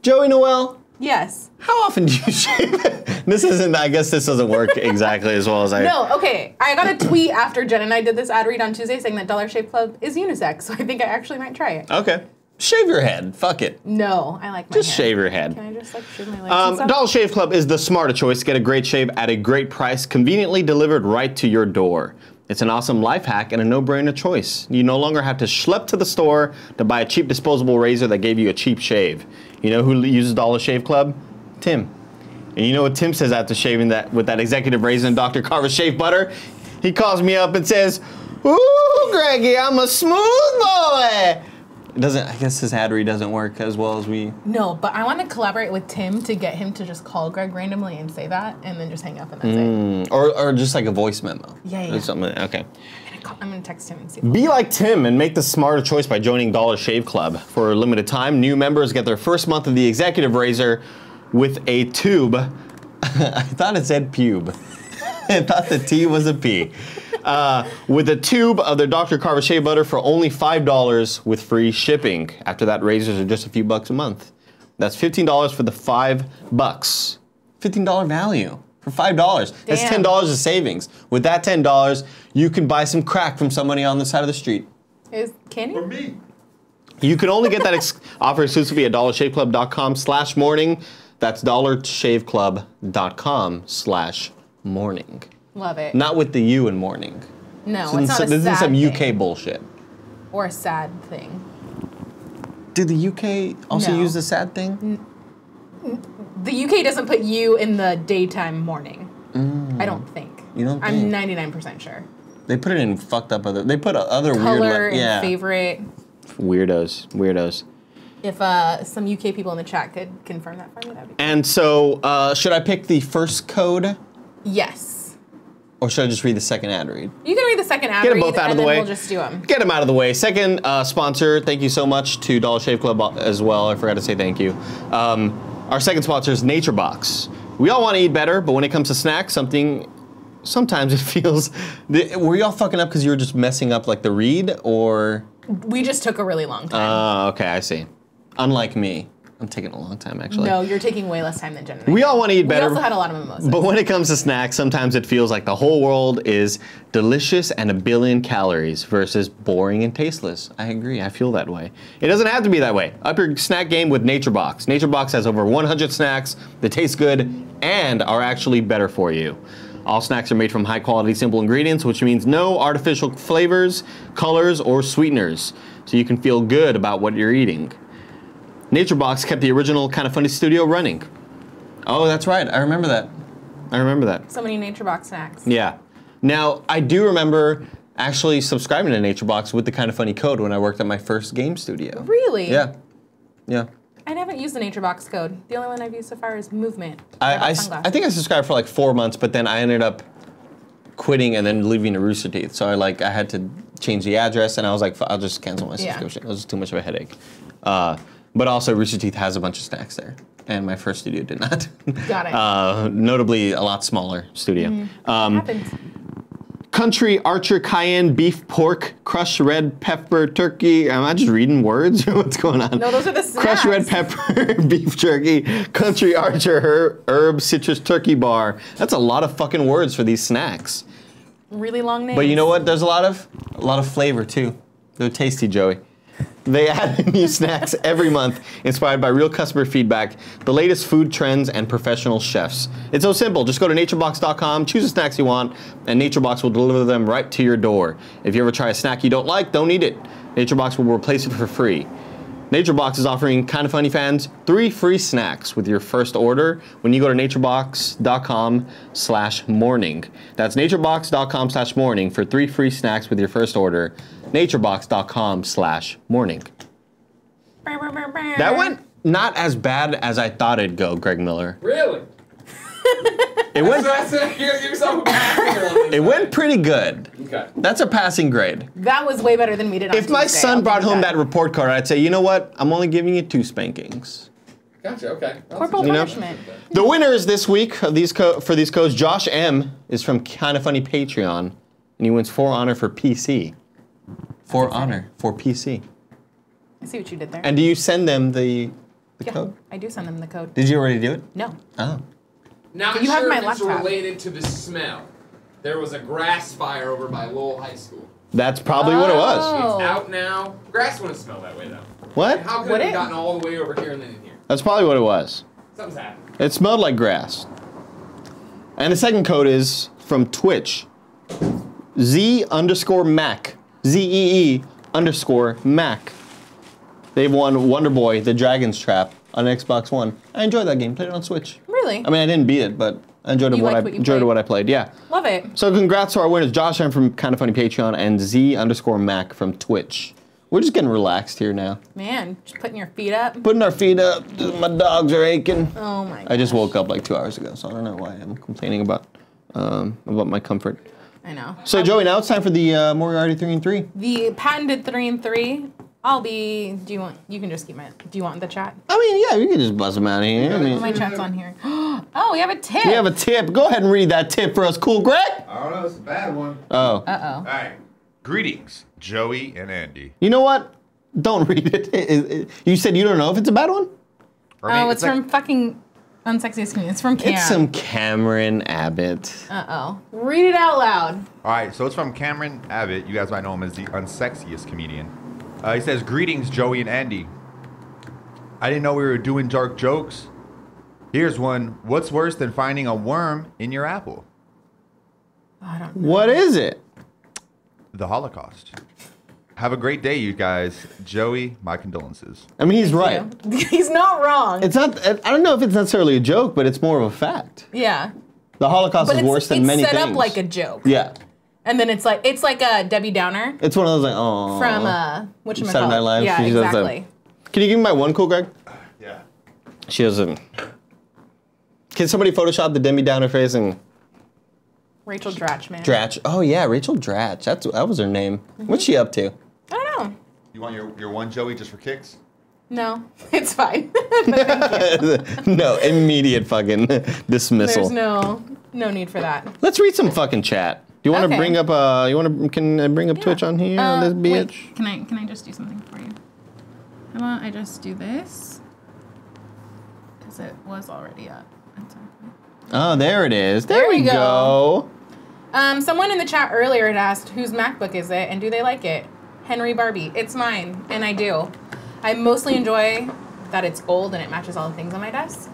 Joey Noel, Yes. how often do you shave? I guess this doesn't work exactly as well as I... No, okay. I got a tweet after Jen and I did this ad read on Tuesday saying that Dollar Shave Club is unisex, so I think I actually might try it. Okay. Shave your head. Fuck it. No, I like my Just hair. shave your head. Can I just shave my legs and stuff? Dollar Shave Club is the smarter choice. Get a great shave at a great price, conveniently delivered right to your door. It's an awesome life hack and a no-brainer choice. You no longer have to schlep to the store to buy a cheap disposable razor that gave you a cheap shave. You know who uses Dollar Shave Club? Tim. And you know what Tim says after shaving that with that executive razor and Dr. Carver's shave butter? He calls me up and says, "Ooh, Greggy, I'm a smooth boy." It doesn't. I guess his ad read doesn't work as well as we. No, but I want to collaborate with Tim to get him to just call Greg randomly and say that, and then just hang up and that's it. Or just like a voice memo. Yeah. Or something. Okay. I'm gonna text him and see. Be like Tim and make the smarter choice by joining Dollar Shave Club. For a limited time, new members get their first month of the executive razor with a tube. I thought it said pube. I thought the T was a P. With a tube of their Dr. Carver shave butter for only $5 with free shipping. After that, razors are just a few bucks a month. That's $15 for the $5. $15 value for $5. That's $10 of savings. With that $10, you can buy some crack from somebody on the side of the street. Can you? For me. You can only get that offer exclusively at dollarshaveclub.com/morning. That's dollarshaveclub.com/morning. Love it. Not with the U in morning. No, So it's not a this sad is some thing. UK bullshit. Or a sad thing. Did the UK also No. use the sad thing? The UK doesn't put you in the daytime morning. I don't think. You don't I'm think? 99% sure. They put it in fucked up other. They put other Color weird. and favorite. Weirdos. If some UK people in the chat could confirm that for me, that'd be cool. And so, should I pick the first code, Yes. or should I just read the second ad read? You can read the second ad Get them read, both out of and the then way. we'll just do them. Get them out of the way. Second sponsor, thank you so much to Dollar Shave Club as well. I forgot to say thank you. Our second sponsor is Nature Box. We all want to eat better, but when it comes to snacks, sometimes it feels. Were y'all fucking up because you were just messing up like the read, or? We just took a really long time. Okay, I see. Unlike me, I'm taking a long time actually. No, you're taking way less time than Jen and I. We all want to eat better. We also had a lot of mimosas. But when it comes to snacks, sometimes it feels like the whole world is delicious and a billion calories versus boring and tasteless. I agree. I feel that way. It doesn't have to be that way. Up your snack game with Nature Box. Nature Box has over 100 snacks that taste good and are actually better for you. All snacks are made from high quality, simple ingredients, which means no artificial flavors, colors, or sweeteners. So you can feel good about what you're eating. Nature Box kept the original Kinda Funny studio running. Oh, that's right. I remember that. So many Nature Box snacks. Yeah. Now, I do remember actually subscribing to Nature Box with the Kinda Funny code when I worked at my first game studio. Really? Yeah. I haven't used the Nature Box code. The only one I've used so far is Movement. I think I subscribed for like 4 months, but then I ended up quitting and then leaving to Rooster Teeth. So I had to change the address, and I was like, I'll just cancel my subscription. It was just too much of a headache. But also, Rooster Teeth has a bunch of snacks there, and my first studio did not. Got it. Notably, a lot smaller studio. Happens. Country Archer Cayenne Beef Pork Crushed Red Pepper Turkey. Am I just reading words? What's going on? No, those are the snacks. Crushed Red Pepper Beef Jerky. Country Archer Herb Citrus Turkey Bar. That's a lot of fucking words for these snacks. Really long names. But you know what? There's a lot of flavor too. They're tasty, Joey. They add new snacks every month, inspired by real customer feedback, the latest food trends, and professional chefs. It's so simple. Just go to naturebox.com, choose the snacks you want, and NatureBox will deliver them right to your door. If you ever try a snack you don't like, don't eat it. NatureBox will replace it for free. NatureBox is offering Kinda Funny fans 3 free snacks with your first order when you go to naturebox.com/morning. That's naturebox.com/morning for 3 free snacks with your first order. naturebox.com/morning. That went not as bad as I thought it'd go, Greg Miller. Really? It went Give yourself a pass. it went pretty good. Okay. That's a passing grade. That was way better than we did on If my Tuesday, son I'll brought give you home that report card, I'd say, you know what? I'm only giving you 2 spankings. Gotcha. Okay. Corporal You know? punishment. The winners this week of these for these codes, Josh M is from Kinda Funny Patreon, and he wins 4 honor for PC. 4 honor for PC. I see what you did there. And do you send them the yeah, code? I do send them the code. Did you already do it? No. Oh. Not You have sure my if it's laptop. related to the smell. There was a grass fire over by Lowell High School. That's probably what it was. Oh. It's out now. Grass wouldn't smell that way though. What? How could Would it have it? gotten all the way over here and then in here? That's probably what it was. Something's happened. It smelled like grass. And the second code is from Twitch. Z_Mac. ZEE_Mac. They've won Wonder Boy, The Dragon's Trap on Xbox One. I enjoyed that game. Played it on Switch. Really? I mean, I didn't beat it, but I enjoyed You what liked what you played? what I played. Yeah. Love it. So congrats to our winners, Josh M from Kinda Funny Patreon and Z_Mac from Twitch. We're just getting relaxed here now. Man, just putting your feet up. Putting our feet up. My dogs are aching. Oh my god. I just woke up like 2 hours ago, so I don't know why I'm complaining about my comfort. I know. So Joey, now it's time for the Moriarty 3 and 3. The patented 3 and 3. You can just keep my, do you want the chat? I mean, yeah, we can just buzz them out of here. I mean, My chat's on here. Oh, we have a tip. we have a tip. Go ahead and read that tip for us, cool Greg. I don't know, it's a bad one. Oh. Uh-oh. All right. Greetings, Joey and Andy. You know what? Don't read it. You said you don't know if it's a bad one? Oh, it's from fucking Unsexiest Comedian. It's from Cam. It's some Cameron Abbott. Uh-oh. Read it out loud. All right, so it's from Cameron Abbott. You guys might know him as the Unsexiest Comedian. He says, greetings, Joey and Andy. I didn't know we were doing dark jokes. Here's one. What's worse than finding a worm in your apple? I don't know. What is it? The Holocaust. Have a great day, you guys. Joey, my condolences. I mean, he's right. He's not wrong. It's not. I don't know if it's necessarily a joke, but it's more of a fact. Yeah. The Holocaust is worse than many things. It's set up like a joke. Yeah. And then it's like a Debbie Downer. It's one of those like, oh. From whatchamacallit. Saturday Night Live. Yeah, She does that. exactly. Can you give me my one, cool Greg? Yeah. She doesn't. Can somebody Photoshop the Debbie Downer face and Rachel Dratch, man. Dratch? Oh yeah, Rachel Dratch. That was her name. What's she up to? I don't know. You want your one, Joey, just for kicks? No, it's fine. No, immediate fucking dismissal. There's no need for that. Let's read some fucking chat. Do you want to Okay. bring up? Can I bring up Twitch on here on this bitch? Wait, can I just do something for you? How about I just do this? Because it was already up. Oh, there it is. There, There we we go. Someone in the chat earlier had asked whose MacBook is it and do they like it? Henry Barbie. It's mine, and I do. I mostly enjoy that it's old and it matches all the things on my desk.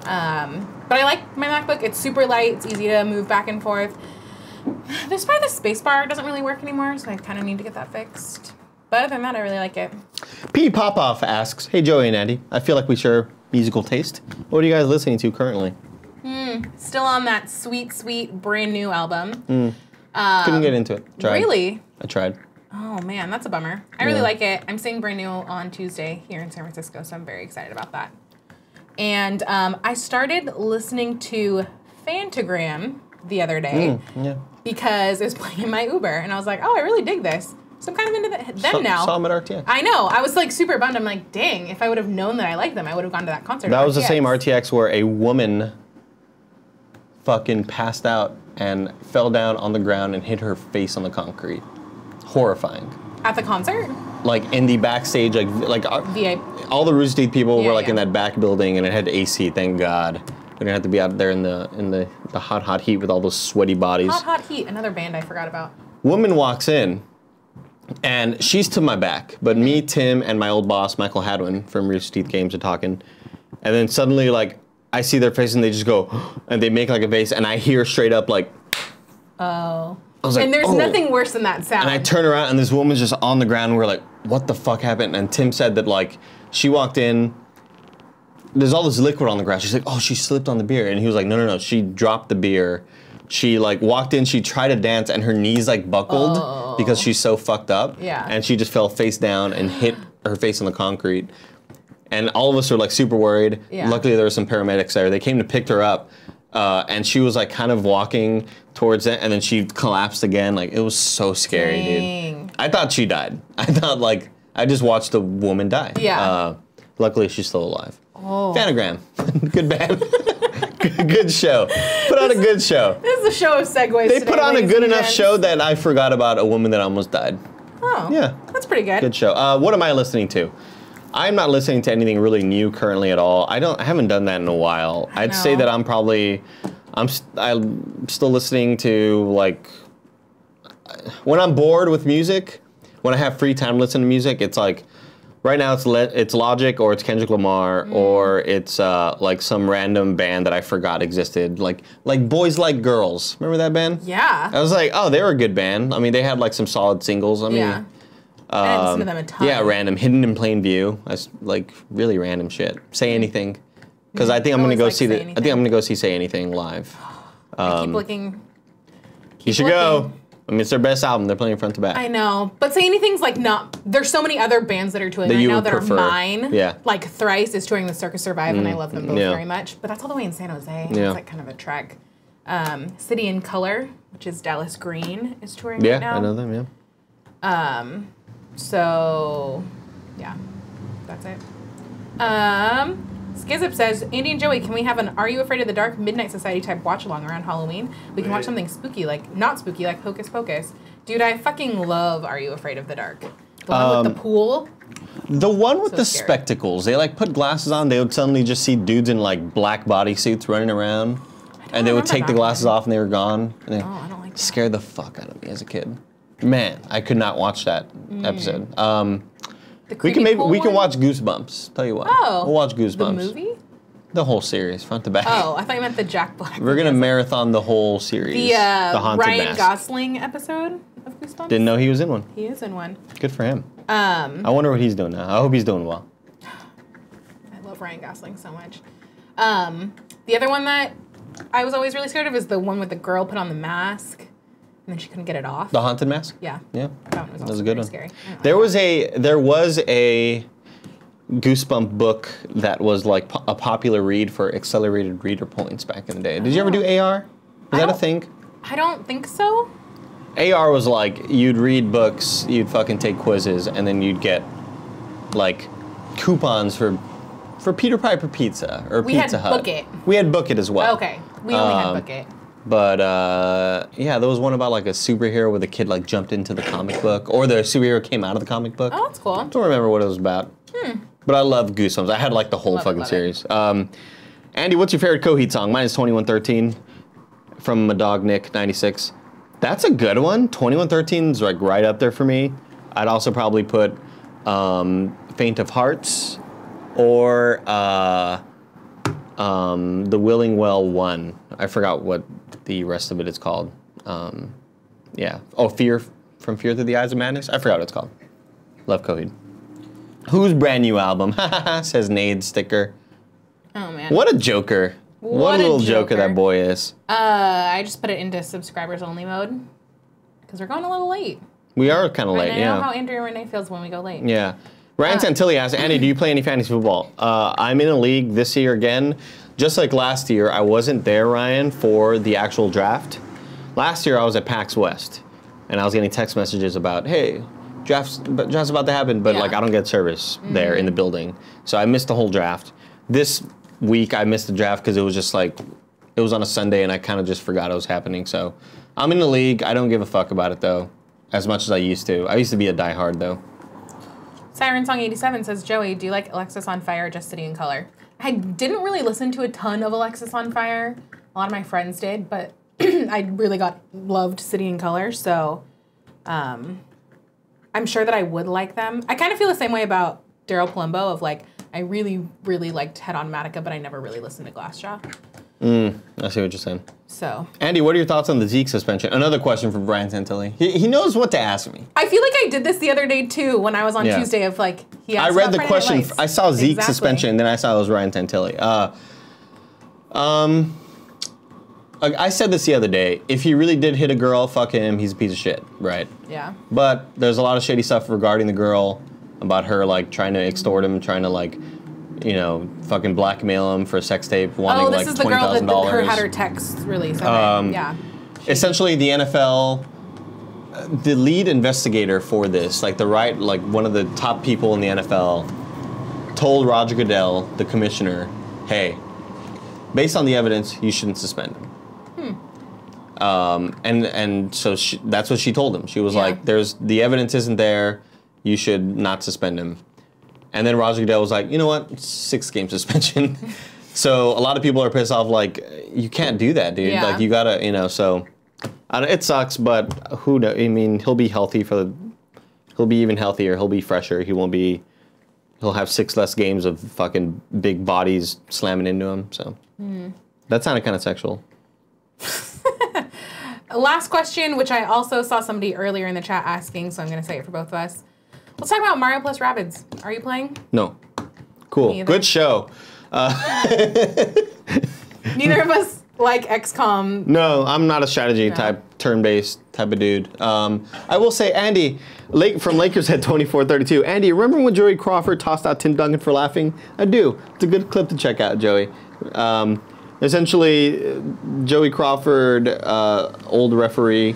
But I like my MacBook. It's super light. It's easy to move back and forth. This part of the space bar doesn't really work anymore, so I kind of need to get that fixed. But other than that, I really like it. P. Popoff asks, "Hey Joey and Andy, I feel like we share musical taste. What are you guys listening to currently?" Still on that sweet, sweet, brand new album. Couldn't get into it. Tried. Really? I tried. Oh man, that's a bummer. I really like it. I'm seeing brand new on Tuesday here in San Francisco, so I'm very excited about that. And I started listening to Fantagram the other day because it was playing in my Uber, and I was like, oh, I really dig this. So I'm kind of into them now. Saw them at RTX. I know. I was like super bummed. I'm like, dang, if I would have known that I liked them, I would have gone to that concert. That at was the RTX. same RTX where a woman fucking passed out and fell down on the ground and hit her face on the concrete. Horrifying. At the concert? Like in the backstage, like VIP. all the Rooster Teeth people were like yeah. in that back building, and it had AC. Thank God. We didn't have to be out there in the hot heat with all those sweaty bodies. Hot Heat, another band I forgot about. Woman walks in, and she's to my back, but me, Tim, and my old boss, Michael Hadwin from Rooster Teeth Games are talking, and then suddenly, like, I see their face, and they just go, and they make like a face, and I hear straight up like, Oh. I was like, And there's oh. nothing worse than that sound. And I turn around, and this woman's just on the ground, and we're like, what the fuck happened? And Tim said that, like, she walked in, there's all this liquid on the ground. She's like, oh, she slipped on the beer. And he was like, no, she dropped the beer. She, like, walked in, she tried to dance, and her knees, like, buckled because she's so fucked up. Yeah. And she just fell face down and hit her face on the concrete. And all of us were, like, super worried. Yeah. Luckily, there were some paramedics there. They came to pick her up, and she was, like, kind of walking towards it, and then she collapsed again. Like, it was so scary, Dang. dude. I thought she died. I thought, like, I just watched a woman die. Yeah. Luckily, she's still alive. Oh. Fanagram. Good band. Good show. Put on a good show. This is a show of segues They today, put on a ladies good and enough gents. show that I forgot about a woman that almost died. Oh. Yeah. That's pretty good. Good show. What am I listening to? I'm not listening to anything really new currently at all. I haven't done that in a while. I'd say that I'm still listening to, like, when I'm bored with music, when I have free time to listen to music, it's like, right now it's Logic, or it's Kendrick Lamar, or it's like some random band that I forgot existed, like Boys Like Girls. Remember that band? Yeah. I was like, oh, they were a good band. I mean, they had like some solid singles. I mean, Yeah. I hadn't listened to them a ton. yeah, random, Hidden in Plain View. That's like really random shit. Say Anything, because I think I'm gonna Always go like see Say I think I'm gonna go see Say Anything live. I keep looking. You should go. I mean, it's their best album. They're playing front to back. I know, but say anything's like not. There's so many other bands that are touring That right you now would that prefer. are mine. Yeah. Like Thrice is touring the Circus Survive, and I love them both yeah. very much. But that's all the way in San Jose. Yeah. It's like kind of a trek. City in Color, which is Dallas Green, is touring Yeah, right now. I know them. Yeah. So, yeah, that's it. Skizip says, Andy and Joey, can we have an Are You Afraid of the Dark Midnight Society type watch along around Halloween? We can watch something spooky, like not spooky, like Hocus Pocus. Dude, I fucking love Are You Afraid of the Dark. The one with the pool. The one with So the scary. spectacles. They like put glasses on. They would suddenly just see dudes in like black bodysuits running around, and they would remember take the that glasses one. off and they were gone. And they Oh, I don't like that. scared the fuck out of me as a kid. Man, I could not watch that episode. The We creepy can pool we can one? watch Goosebumps. Tell you what. Oh. We'll watch Goosebumps. The movie? The whole series, front to back. Oh, I thought you meant the Jack Black. We're gonna marathon the whole series. The Haunted Ryan Mask. Gosling episode of Goosebumps? Didn't know he was in one. He is in one. Good for him. I wonder what he's doing now. I hope he's doing well. I love Ryan Gosling so much. The other one that I was always really scared of is the one with the girl put on the mask and then she couldn't get it off. The Haunted Mask. Yeah. Yeah. That one was That was also a good very one. scary. I don't know. There was a Goosebump book that was like a popular read for accelerated reader points back in the day. Did you ever do AR? Was that a don't- thing? I don't think so. AR was like you'd read books, you'd fucking take quizzes, and then you'd get like coupons for Peter Piper Pizza or We had Pizza Hut. Book It. We had Book It as well. Okay. We only had Book It. But yeah, there was one about like a superhero where the kid like jumped into the comic book, or the superhero came out of the comic book. Oh, that's cool. I don't remember what it was about. But I love Goosebumps. I had like the whole Love it, fucking love it. series. Andy, what's your favorite Coheed song? Mine is 2113 from my dog Nick 96. That's a good one. 2113 is like right up there for me. I'd also probably put Faint of Hearts or the Willing Well one. I forgot what the rest of it is called. Yeah. Oh, Fear from Fear Through the Eyes of Madness. I forgot what it's called. Love Coheed. Whose brand new album? Says Nade sticker. Oh, man. What a joker. What a What a little joker joker. that boy is. I just put it into subscribers only mode because we're going a little late. We are kind of late, And I know yeah. how Andrea Renee feels when we go late. Yeah. Ryan Santilli asked, Andy, do you play any fantasy football? I'm in a league this year again. Just like last year, I wasn't there, Ryan, for the actual draft. Last year, I was at PAX West, and I was getting text messages about, hey, draft's about to happen, but Yeah. like I don't get service there in the building. So I missed the whole draft. This week, I missed the draft because it was just like, it was on a Sunday, and I kind of just forgot it was happening. So I'm in the league. I don't give a fuck about it, though, as much as I used to. I used to be a diehard, though. Siren Song 87 says, Joey, do you like Alexis on Fire or just City in Color? I didn't really listen to a ton of Alexis on Fire. A lot of my friends did, but I really loved City in Color, so I'm sure that I would like them. I kind of feel the same way about Daryl Palumbo of like, I really, really liked Head on Matica, but I never really listened to Glassjaw. I see what you're saying. So Andy, what are your thoughts on the Zeke suspension? Another question from Brian Santilli. He knows what to ask me. I feel like I did this the other day too when I was on Yeah. Tuesday of like he asked I read about the Friday Night question. Lights. I saw Zeke's Exactly. suspension, then I saw it was Ryan Santilli. I said this the other day. If he really did hit a girl, fuck him. He's a piece of shit, right? Yeah. But there's a lot of shady stuff regarding the girl, about her like trying to extort him, trying to like, you know, fucking blackmail him for a sex tape, wanting Oh, this like is the girl that $20,000. her had her text release. Okay. Yeah. Essentially, the NFL, the lead investigator for this, like one of the top people in the NFL, told Roger Goodell, the commissioner, hey, based on the evidence, you shouldn't suspend him. And so that's what she told him. She was Yeah. like, the evidence isn't there, you should not suspend him. And then Roger Goodell was like, you know what, 6-game suspension. So a lot of people are pissed off, like, you can't do that, dude. Yeah. Like, you gotta, so it sucks, but who knows? I mean, he'll be healthy he'll be even healthier, he'll be fresher, he'll have 6 less games of fucking big bodies slamming into him, so. That sounded kind of sexual. Last question, which I also saw somebody earlier in the chat asking, so I'm going to say it for both of us. Let's talk about Mario plus Rabbids. Are you playing? No. Cool. Me either. Good show. Neither of us like XCOM. No, I'm not a strategy type, turn-based type of dude. I will say, Andy, from Lakers Head 2432. Andy, remember when Joey Crawford tossed out Tim Duncan for laughing? I do. It's a good clip to check out, Joey. Essentially, Joey Crawford, old referee,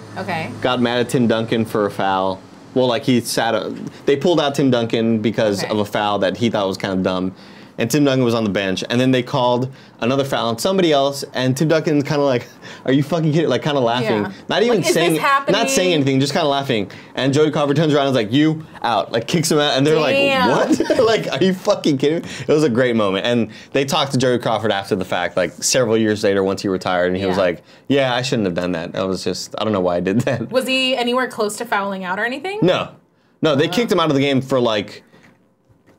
got mad at Tim Duncan for a foul. Well, like they pulled out Tim Duncan because of a foul that he thought was kind of dumb. And Tim Duncan was on the bench, and then they called another foul on somebody else, and Tim Duncan's kind of like, "Are you fucking kidding?" Like kind of laughing, not even saying, not saying anything, just kind of laughing. And Joey Crawford turns around and is like, "You out!" Like kicks him out, and they're like, "What?" Like, are you fucking kidding me? It was a great moment, and they talked to Joey Crawford after the fact, like several years later, once he retired, and he was like, "Yeah, I shouldn't have done that. I don't know why I did that." Was he anywhere close to fouling out or anything? No, they kicked him out of the game for like,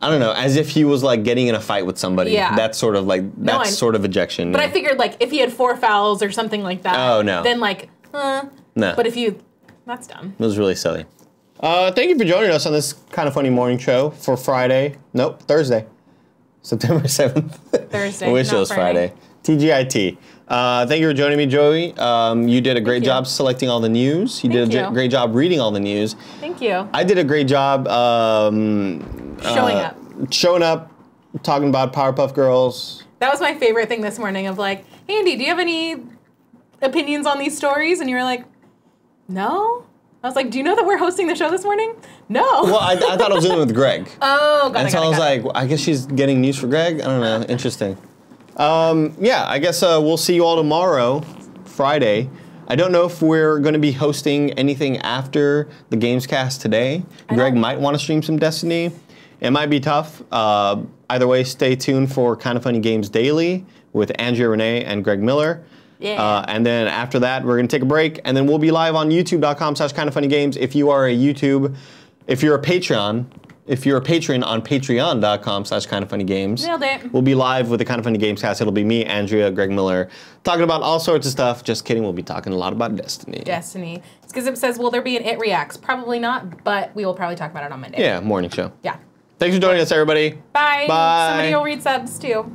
I don't know, as if he was like getting in a fight with somebody. Yeah. That's sort of like, sort of ejection. But I figured like if he had 4 fouls or something like that. Oh, no. Then like, No. But if that's dumb. It was really silly. Thank you for joining us on this kind of funny morning show for Thursday, September 7th. Thursday, I wish it was Friday. TGIT. Thank you for joining me, Joey. You did a great job selecting all the news. You did a great job reading all the news. Thank you. I did a great job showing up, talking about Powerpuff Girls. That was my favorite thing this morning of like, hey, Andy, do you have any opinions on these stories? And you were like, no. I was like, do you know that we're hosting the show this morning? No. Well, I thought I was in with Greg. Oh, got it. And so I was like, I guess she's getting news for Greg? I don't know. Interesting. Yeah, I guess we'll see you all tomorrow, Friday. I don't know if we're going to be hosting anything after the Gamescast today. Greg might want to stream some Destiny. It might be tough. Either way, stay tuned for Kind of Funny Games Daily with Andrea Renee and Greg Miller. Yeah. And then after that, we're going to take a break, and then we'll be live on youtube.com/kindoffunnygames. If you're a Patreon on patreon.com/kindoffunnygames. Nailed it. We'll be live with the Kind of Funny Games cast. It'll be me, Andrea, Greg Miller, talking about all sorts of stuff. Just kidding. We'll be talking a lot about Destiny. It's because it says, will there be an It Reacts? Probably not, but we will probably talk about it on Monday. Yeah, morning show. Yeah. Thanks for joining us, everybody. Bye. Bye. Somebody will read subs, too.